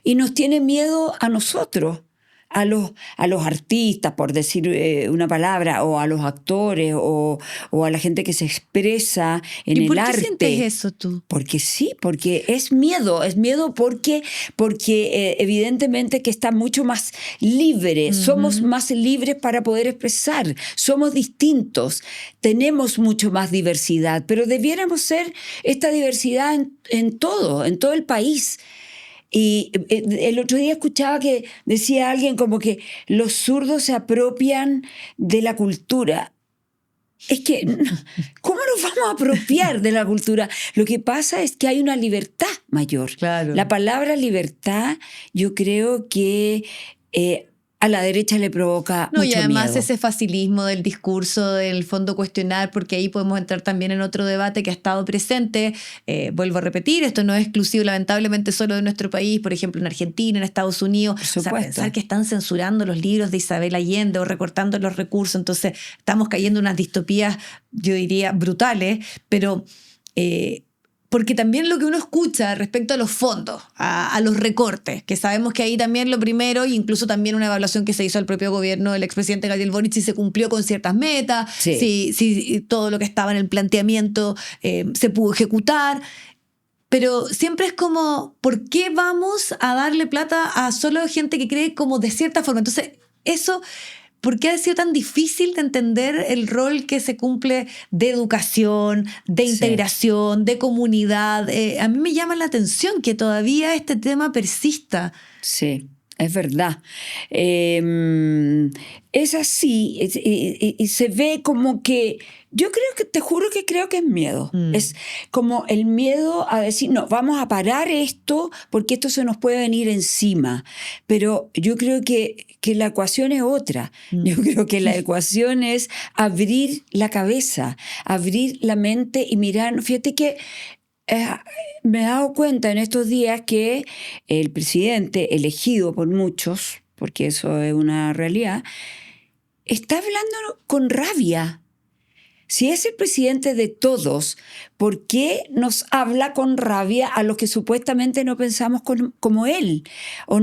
y nos tiene miedo a nosotros, a los artistas, por decir una palabra, o a los actores, o a la gente que se expresa en el arte. ¿Y por qué sientes eso tú? Porque sí, porque es miedo porque evidentemente que está mucho más libre, somos más libres para poder expresar, somos distintos, tenemos mucho más diversidad, pero debiéramos ser esta diversidad en todo el país. Y el otro día escuchaba que decía alguien como que los zurdos se apropian de la cultura. Es que, ¿cómo nos vamos a apropiar de la cultura? Lo que pasa es que hay una libertad mayor. Claro. La palabra libertad, yo creo que a la derecha le provoca mucho miedo. Y además ese facilismo del discurso, del fondo cuestionar, porque ahí podemos entrar también en otro debate que ha estado presente. Vuelvo a repetir, esto no es exclusivo lamentablemente solo de nuestro país, por ejemplo en Argentina, en Estados Unidos. Por supuesto. O sea, pensar que están censurando los libros de Isabel Allende o recortando los recursos, entonces estamos cayendo en unas distopías, yo diría, brutales, pero... porque también lo que uno escucha respecto a los fondos, a los recortes, que sabemos que ahí también lo primero, e incluso también una evaluación que se hizo al propio gobierno del expresidente Gabriel Boric, si se cumplió con ciertas metas, si todo lo que estaba en el planteamiento se pudo ejecutar. Pero siempre es como, ¿por qué vamos a darle plata a solo gente que cree como de cierta forma? Entonces, eso... ¿Por qué ha sido tan difícil de entender el rol que se cumple de educación, de integración, de comunidad? A mí me llama la atención que todavía este tema persista. Sí, es verdad. Es así y se ve como que... Yo creo que, te juro que creo que es miedo. Es como el miedo a decir, no, vamos a parar esto porque esto se nos puede venir encima. Pero yo creo que la ecuación es otra. Yo creo que la ecuación es abrir la cabeza, abrir la mente y mirar. Fíjate que me he dado cuenta en estos días que el presidente elegido por muchos, porque eso es una realidad, está hablando con rabia. Si es el presidente de todos, ¿por qué nos habla con rabia a los que supuestamente no pensamos como él? O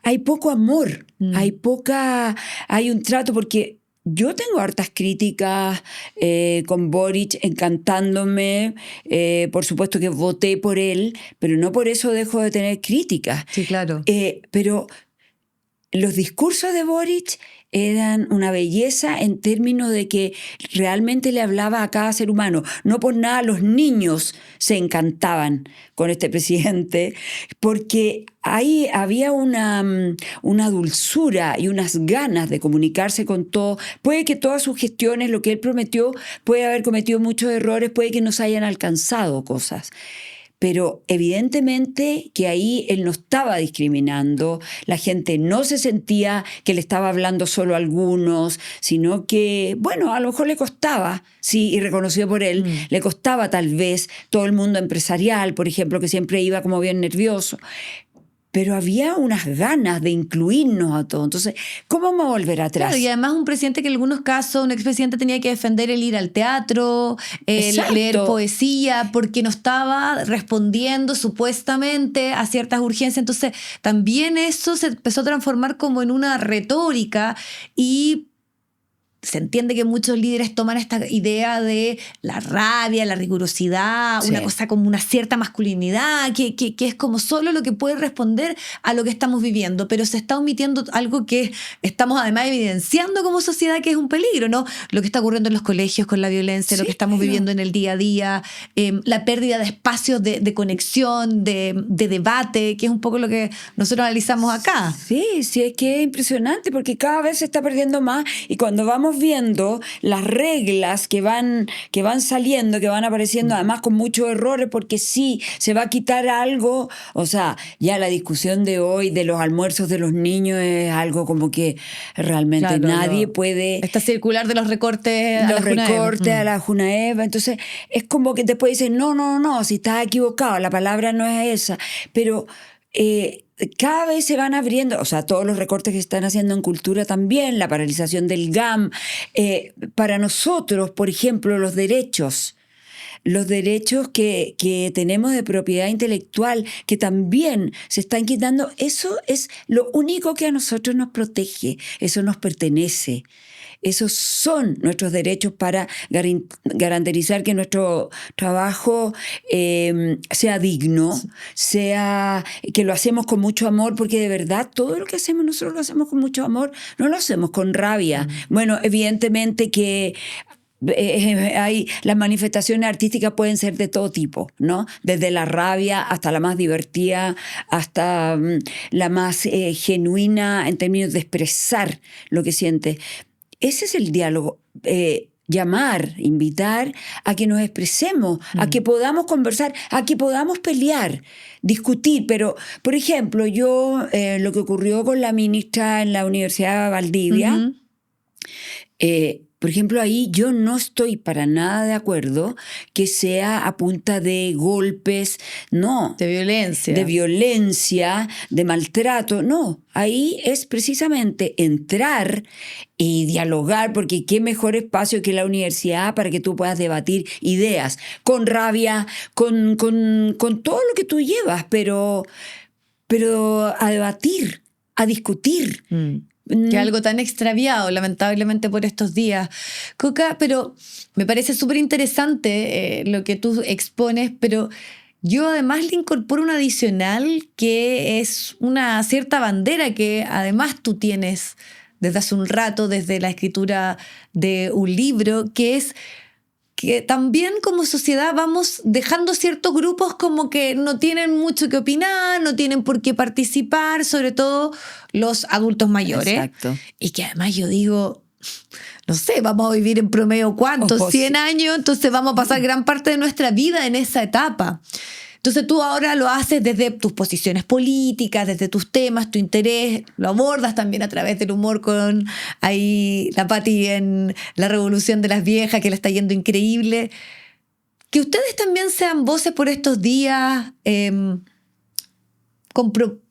hay poco amor, hay un trato, porque yo tengo hartas críticas con Boric, encantándome, por supuesto que voté por él, pero no por eso dejo de tener críticas. Sí, claro. Pero los discursos de Boric eran una belleza en términos de que realmente le hablaba a cada ser humano. No por nada los niños se encantaban con este presidente, porque ahí había una dulzura y unas ganas de comunicarse con todo. Puede que todas sus gestiones, lo que él prometió, puede haber cometido muchos errores, puede que no se hayan alcanzado cosas. Pero evidentemente que ahí él no estaba discriminando, la gente no se sentía que le estaba hablando solo a algunos, sino que, bueno, a lo mejor le costaba, sí, y reconocido por él, le costaba tal vez todo el mundo empresarial, por ejemplo, que siempre iba como bien nervioso. Pero había unas ganas de incluirnos a todos. Entonces, ¿cómo vamos a volver atrás? Claro, y además un presidente que en algunos casos, un expresidente tenía que defender el ir al teatro, el leer poesía, porque no estaba respondiendo supuestamente a ciertas urgencias. Entonces, también eso se empezó a transformar como en una retórica y... Se entiende que muchos líderes toman esta idea de la rabia, la rigurosidad, una cosa como una cierta masculinidad, que es como solo lo que puede responder a lo que estamos viviendo, pero se está omitiendo algo que estamos además evidenciando como sociedad que es un peligro, ¿no? Lo que está ocurriendo en los colegios con la violencia, lo que estamos viviendo en el día a día, la pérdida de espacios de conexión, de debate, que es un poco lo que nosotros analizamos acá. Sí, es que es impresionante porque cada vez se está perdiendo más y cuando vamos estamos viendo las reglas que van saliendo, que van apareciendo, además con muchos errores, porque sí, se va a quitar algo. O sea, ya la discusión de hoy de los almuerzos de los niños es algo como que realmente nadie puede... Esta circular de los recortes a la Junaeva. Entonces, es como que después dicen, no, si estás equivocado, la palabra no es esa. Pero... cada vez se van abriendo, o sea, todos los recortes que se están haciendo en cultura también, la paralización del GAM. Para nosotros, por ejemplo, los derechos que tenemos de propiedad intelectual, que también se están quitando, eso es lo único que a nosotros nos protege, eso nos pertenece. Esos son nuestros derechos para garantizar que nuestro trabajo sea digno, sea que lo hacemos con mucho amor, porque de verdad todo lo que hacemos nosotros lo hacemos con mucho amor, no lo hacemos con rabia. Bueno, evidentemente que las manifestaciones artísticas pueden ser de todo tipo, ¿no? Desde la rabia hasta la más divertida, hasta la más genuina en términos de expresar lo que sientes. Ese es el diálogo, llamar, invitar a que nos expresemos, a que podamos conversar, a que podamos pelear, discutir. Pero, por ejemplo, yo, lo que ocurrió con la ministra en la Universidad de Valdivia, por ejemplo, ahí yo no estoy para nada de acuerdo que sea a punta de golpes, no. De violencia. De violencia, de maltrato, no. Ahí es precisamente entrar y dialogar, porque qué mejor espacio que la universidad para que tú puedas debatir ideas, con rabia, con todo lo que tú llevas, pero a debatir, a discutir. Que algo tan extraviado, lamentablemente, por estos días. Coca, pero me parece súper interesante lo que tú expones, pero yo además le incorporo un adicional que es una cierta bandera que además tú tienes desde hace un rato, desde la escritura de un libro, que es que también como sociedad vamos dejando ciertos grupos como que no tienen mucho que opinar, no tienen por qué participar, sobre todo los adultos mayores. Exacto. Y que además yo digo, no sé, vamos a vivir en promedio ¿cuántos? 100 años, entonces vamos a pasar gran parte de nuestra vida en esa etapa. Entonces tú ahora lo haces desde tus posiciones políticas, desde tus temas, tu interés, lo abordas también a través del humor con ahí la Pati en La Revolución de las Viejas, que le está yendo increíble. Que ustedes también sean voces por estos días,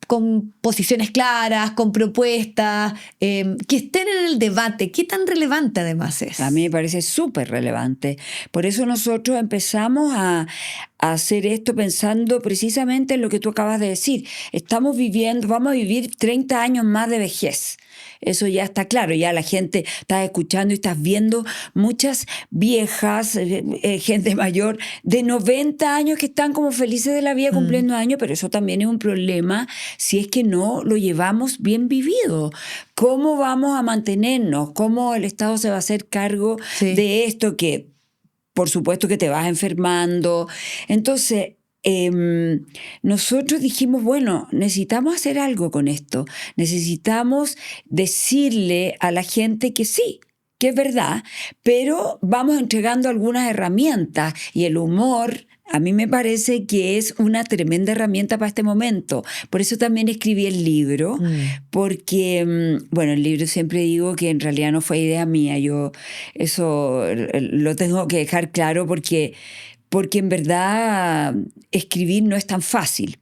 con posiciones claras, con propuestas, que estén en el debate. ¿Qué tan relevante además es? A mí me parece súper relevante. Por eso nosotros empezamos a hacer esto pensando precisamente en lo que tú acabas de decir. Vamos a vivir 30 años más de vejez. Eso ya está claro, ya la gente está escuchando y estás viendo muchas viejas, gente mayor de 90 años que están como felices de la vida cumpliendo años, pero eso también es un problema si es que no lo llevamos bien vivido. ¿Cómo vamos a mantenernos? ¿Cómo el Estado se va a hacer cargo de esto que, por supuesto, que te vas enfermando? Entonces, nosotros dijimos, bueno, necesitamos hacer algo con esto. Necesitamos decirle a la gente que sí, que es verdad, pero vamos entregando algunas herramientas y el humor a mí me parece que es una tremenda herramienta para este momento. Por eso también escribí el libro, porque, bueno, el libro siempre digo que en realidad no fue idea mía. Yo eso lo tengo que dejar claro porque en verdad escribir no es tan fácil.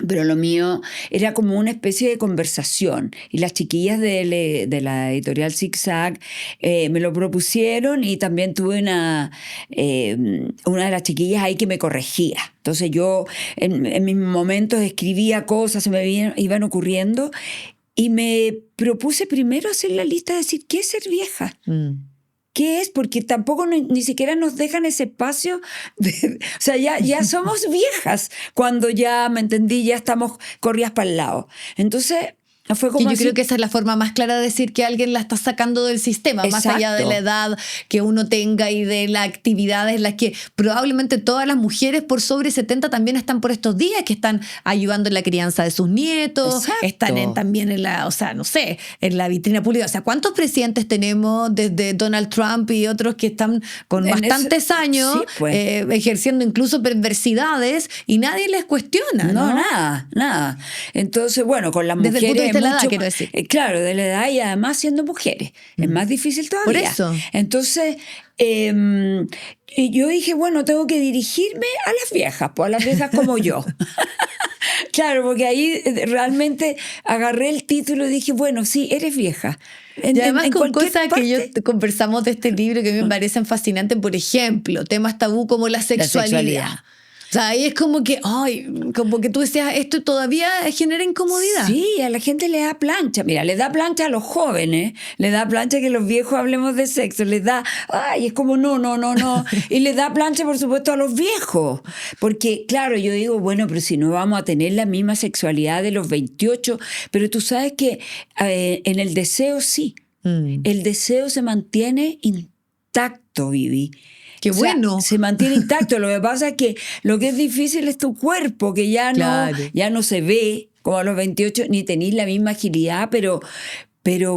Pero lo mío era como una especie de conversación. Y las chiquillas de la editorial Zigzag me lo propusieron y también tuve una de las chiquillas ahí que me corregía. Entonces yo en mis momentos escribía cosas, se me iban ocurriendo y me propuse primero hacer la lista de decir, ¿qué es ser vieja? ¿Qué es? Porque tampoco ni siquiera nos dejan ese espacio. O sea, ya somos viejas cuando ya, me entendí, ya estamos corridas para el lado. Entonces, Fue como que yo así. creo que esa es la forma más clara de decir que alguien la está sacando del sistema, Exacto. más allá de la edad que uno tenga y de las actividades en las que probablemente todas las mujeres por sobre 70 también están por estos días, que están ayudando en la crianza de sus nietos, Exacto. están también en la, o sea, no sé, en la vitrina pública. O sea, ¿cuántos presidentes tenemos desde Donald Trump y otros que están con bastantes años sí, pues. ejerciendo incluso perversidades y nadie les cuestiona? No, ¿no? nada. Entonces, bueno, con las Desde mujeres... el punto de vista de la edad, mucho quiero más- decir. Claro, de la edad y además siendo mujeres. Es más difícil todavía. Por eso. Entonces, y yo dije, bueno, tengo que dirigirme a las viejas, pues a las viejas como yo. Claro, porque ahí realmente agarré el título y dije, bueno, sí, eres vieja. Y además con cualquier cosas que yo parte. conversamos de este libro que a mí me parecen fascinantes, por ejemplo, temas tabú como la sexualidad. sexualidad. O sea, ahí es como que, como que tú decías, esto todavía genera incomodidad. Sí, a la gente le da plancha. Mira, le da plancha a los jóvenes, le da plancha que los viejos hablemos de sexo, les da, es como no. Y le da plancha, por supuesto, a los viejos. Porque, claro, yo digo, bueno, pero si no vamos a tener la misma sexualidad de los 28, pero tú sabes que en el deseo sí. El deseo se mantiene intacto, Vivi. Qué bueno. Se mantiene intacto. Lo que pasa es que lo que es difícil es tu cuerpo, que Claro. ya no se ve como a los 28, ni tenéis la misma agilidad, pero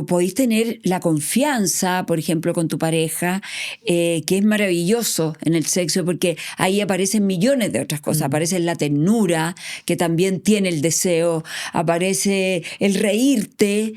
podéis tener la confianza, por ejemplo, con tu pareja, que es maravilloso en el sexo, porque ahí aparecen millones de otras cosas. Aparece la ternura, que también tiene el deseo, aparece el reírte,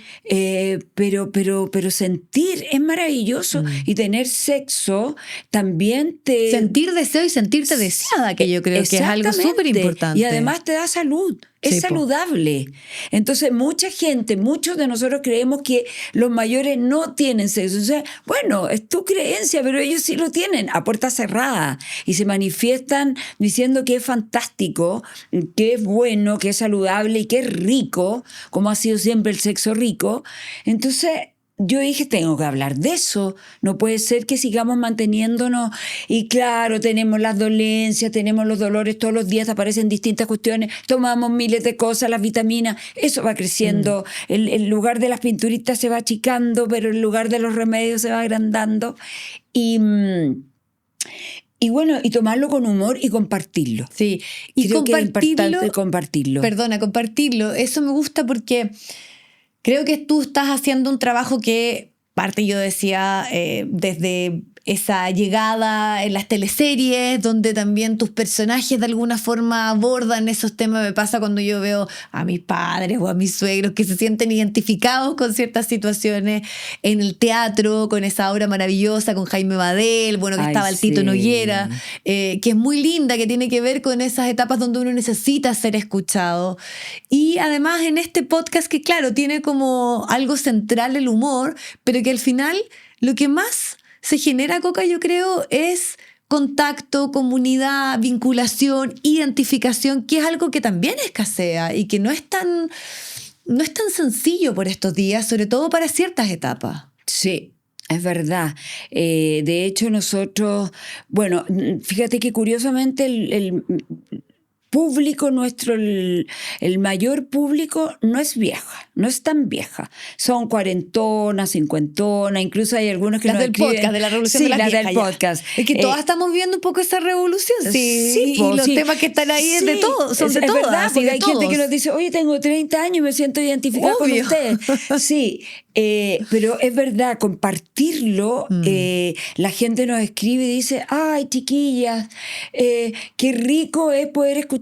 pero sentir es maravilloso. Y tener sexo también te... Sentir deseo y sentirte deseada, que yo creo que es algo Exactamente. súper importante. Y además te da salud. Es Sí, po. saludable. Entonces, muchos de nosotros creemos que los mayores no tienen sexo. O sea, bueno, es tu creencia, pero ellos sí lo tienen a puerta cerrada y se manifiestan diciendo que es fantástico, que es bueno, que es saludable y que es rico, como ha sido siempre el sexo rico. Entonces, yo dije, tengo que hablar de eso. No puede ser que sigamos manteniéndonos. Y claro, tenemos las dolencias, tenemos los dolores, todos los días aparecen distintas cuestiones, tomamos miles de cosas, las vitaminas, eso va creciendo. El lugar de las pinturitas se va achicando, pero el lugar de los remedios se va agrandando. Y bueno, y tomarlo con humor y compartirlo. Sí, y Creo que es compartirlo. importante compartirlo. Perdona, compartirlo. Eso me gusta porque creo que tú estás haciendo un trabajo que, parte yo decía, desde esa llegada en las teleseries, donde también tus personajes de alguna forma abordan esos temas. Me pasa cuando yo veo a mis padres o a mis suegros que se sienten identificados con ciertas situaciones en el teatro, con esa obra maravillosa, con Jaime Badel, bueno, que estaba el Tito sí. Noguera, que es muy linda, que tiene que ver con esas etapas donde uno necesita ser escuchado. Y además en este podcast que, claro, tiene como algo central el humor, pero que al final lo que más se genera, Coca, yo creo, es contacto, comunidad, vinculación, identificación, que es algo que también escasea y que no es tan sencillo por estos días, sobre todo para ciertas etapas. Sí, es verdad. De hecho, nosotros, bueno, fíjate que curiosamente el público nuestro, el mayor público no es vieja, no es tan vieja. Son cuarentonas, cincuentonas, incluso hay algunos que Las nos del escriben. podcast, de la revolución Sí, de las las viejas, del ya. podcast. Es que todas estamos viendo un poco esa revolución, sí, y los temas que están ahí es de todos, son de es todas. verdad, y porque de hay gente que todos. nos dice, oye, tengo 30 años y me siento identificada con Obvio. ustedes. Sí, pero es verdad, compartirlo, la gente nos escribe y dice, ay, chiquillas, qué rico es poder escucharlas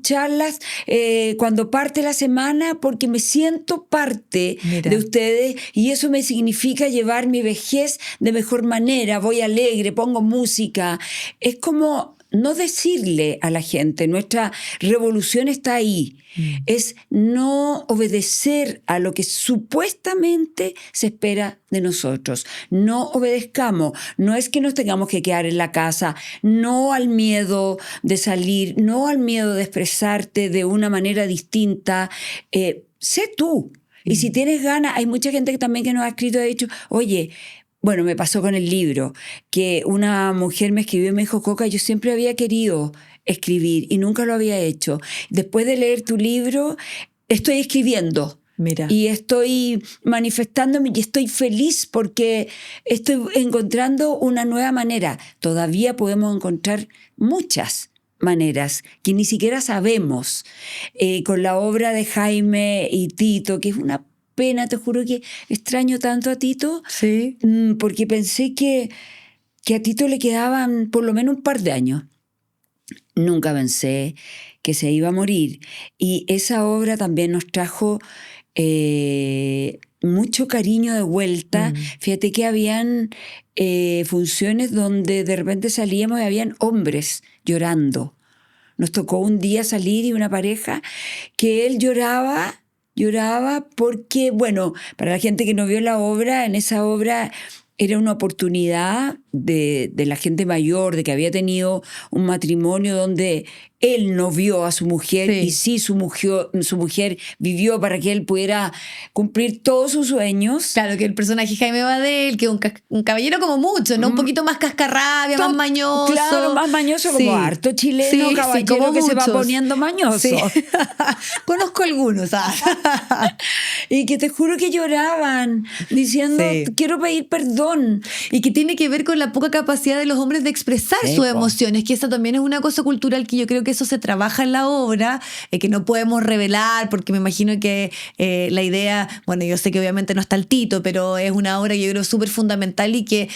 cuando parte la semana, porque me siento parte Mira. de ustedes y eso me significa llevar mi vejez de mejor manera. Voy alegre, pongo música. Es como no decirle a la gente, nuestra revolución está ahí. Es no obedecer a lo que supuestamente se espera de nosotros. No obedezcamos. No es que nos tengamos que quedar en la casa, no al miedo de salir, no al miedo de expresarte de una manera distinta. Sé tú. Y si tienes ganas, hay mucha gente que también que nos ha escrito y ha dicho, oye, bueno, me pasó con el libro, que una mujer me escribió y me dijo, Coca, yo siempre había querido escribir y nunca lo había hecho. Después de leer tu libro, estoy escribiendo. Mira. Y estoy manifestándome y estoy feliz porque estoy encontrando una nueva manera. Todavía podemos encontrar muchas maneras que ni siquiera sabemos. Con la obra de Jaime y Tito, que es una pena, te juro que extraño tanto a Tito, Sí. porque pensé que a Tito le quedaban por lo menos un par de años. Nunca pensé que se iba a morir. Y esa obra también nos trajo mucho cariño de vuelta. Fíjate que habían funciones donde de repente salíamos y habían hombres llorando. Nos tocó un día salir y una pareja que él lloraba porque, bueno, para la gente que no vio la obra, en esa obra era una oportunidad de la gente mayor, de que había tenido un matrimonio donde él no vio a su mujer, Sí. y sí su mujer vivió para que él pudiera cumplir todos sus sueños. Claro, que el personaje Jaime Badel, que es un caballero como mucho, ¿no? Un poquito más cascarrabia, más mañoso. Claro, más mañoso, Sí. como harto chileno, Sí, caballero como que se va muchos. poniendo mañoso. Sí. Conozco algunos. Y que te juro que lloraban, diciendo, Sí. quiero pedir perdón. Y que tiene que ver con la poca capacidad de los hombres de expresar Sí, sus po. emociones, que esa también es una cosa cultural que yo creo que eso se trabaja en la obra, que no podemos revelar, porque me imagino que la idea, bueno, yo sé que obviamente no está el Tito, pero es una obra que yo creo súper fundamental y que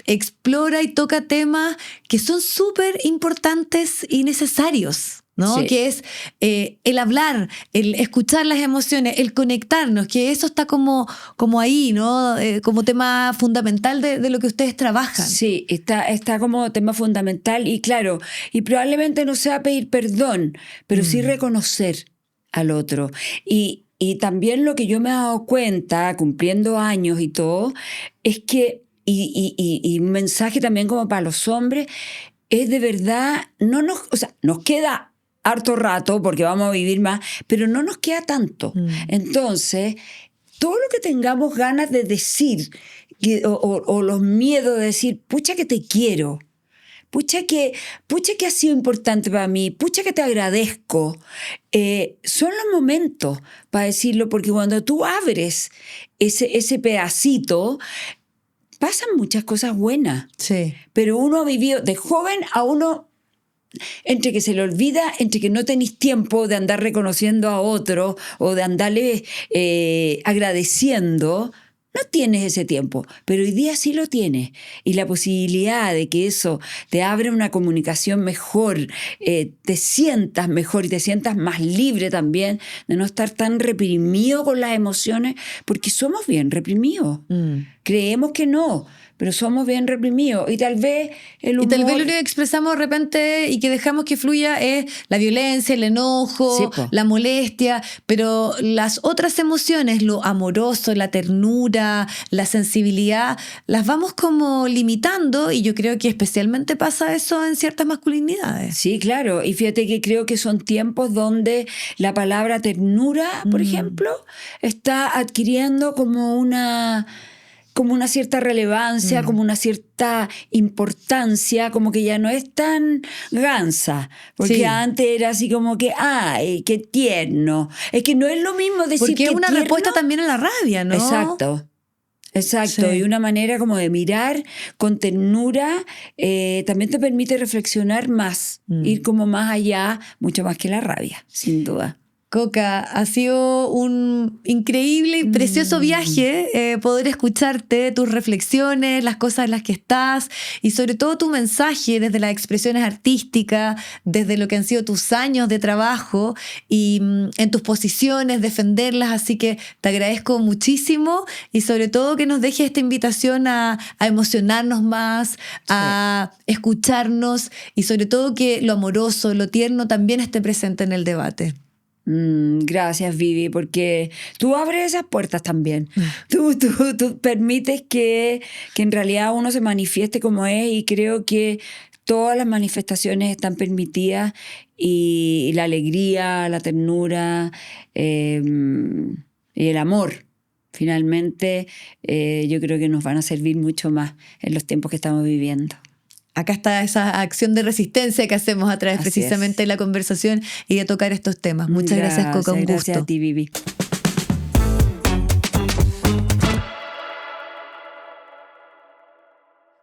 explora y toca temas que son súper importantes y necesarios, ¿no? Sí. Que es el hablar, el escuchar las emociones, el conectarnos, que eso está como ahí, ¿no? Como tema fundamental de lo que ustedes trabajan. Sí, está como tema fundamental y claro, y probablemente no sea pedir perdón, pero sí reconocer al otro. Y también lo que yo me he dado cuenta, cumpliendo años y todo, es que, y un mensaje también como para los hombres, es de verdad, o sea, nos queda harto rato porque vamos a vivir más, pero no nos queda tanto. Entonces, todo lo que tengamos ganas de decir o los miedos de decir, pucha que te quiero, pucha que ha sido importante para mí, pucha que te agradezco, son los momentos para decirlo, porque cuando tú abres ese pedacito, pasan muchas cosas buenas. Sí. Pero uno ha vivido, de joven a uno, entre que se le olvida, entre que no tenéis tiempo de andar reconociendo a otro o de andarle agradeciendo, no tienes ese tiempo, pero hoy día sí lo tienes. Y la posibilidad de que eso te abra una comunicación mejor, te sientas mejor y te sientas más libre también, de no estar tan reprimido con las emociones, porque somos bien reprimidos. Creemos que no, pero somos bien reprimidos. Y tal vez el humor... Y tal vez lo único que expresamos de repente y que dejamos que fluya es la violencia, el enojo, Sí, po. la molestia, pero las otras emociones, lo amoroso, la ternura, la sensibilidad, las vamos como limitando, y yo creo que especialmente pasa eso en ciertas masculinidades. Sí, claro. Y fíjate que creo que son tiempos donde la palabra ternura, por ejemplo, está adquiriendo como una cierta relevancia, como una cierta importancia, como que ya no es tan gansa. Porque Sí. antes era así como que, ¡ay, qué tierno! Es que no es lo mismo decir Porque que es una tierno. respuesta también a la rabia, ¿no? Exacto. Exacto, Sí. y una manera como de mirar con ternura también te permite reflexionar más, ir como más allá, mucho más que la rabia, sin duda. Coca, ha sido un increíble y precioso viaje poder escucharte, tus reflexiones, las cosas en las que estás y sobre todo tu mensaje desde las expresiones artísticas, desde lo que han sido tus años de trabajo y en tus posiciones, defenderlas. Así que te agradezco muchísimo y sobre todo que nos dejes esta invitación a emocionarnos más, a escucharnos y sobre todo que lo amoroso, lo tierno también esté presente en el debate. Gracias, Vivi, porque tú abres esas puertas también. Tú permites que en realidad uno se manifieste como es, y creo que todas las manifestaciones están permitidas, y la alegría, la ternura y el amor, finalmente, yo creo que nos van a servir mucho más en los tiempos que estamos viviendo. Acá está esa acción de resistencia que hacemos a través Así precisamente de la conversación y de tocar estos temas. Muchas gracias, Coca, un Gracias gusto. a ti, Vivi.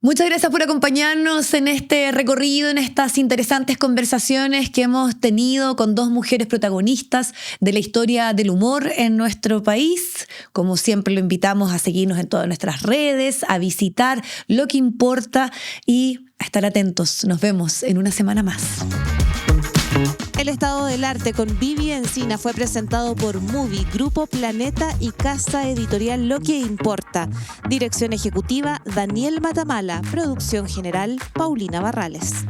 Muchas gracias por acompañarnos en este recorrido, en estas interesantes conversaciones que hemos tenido con dos mujeres protagonistas de la historia del humor en nuestro país. Como siempre, lo invitamos a seguirnos en todas nuestras redes, a visitar Lo que Importa y a estar atentos. Nos vemos en una semana más. El estado del arte con Vivi Encina fue presentado por Movie, Grupo Planeta y Casa Editorial Lo que Importa. Dirección ejecutiva Daniel Matamala. Producción general Paulina Barrales.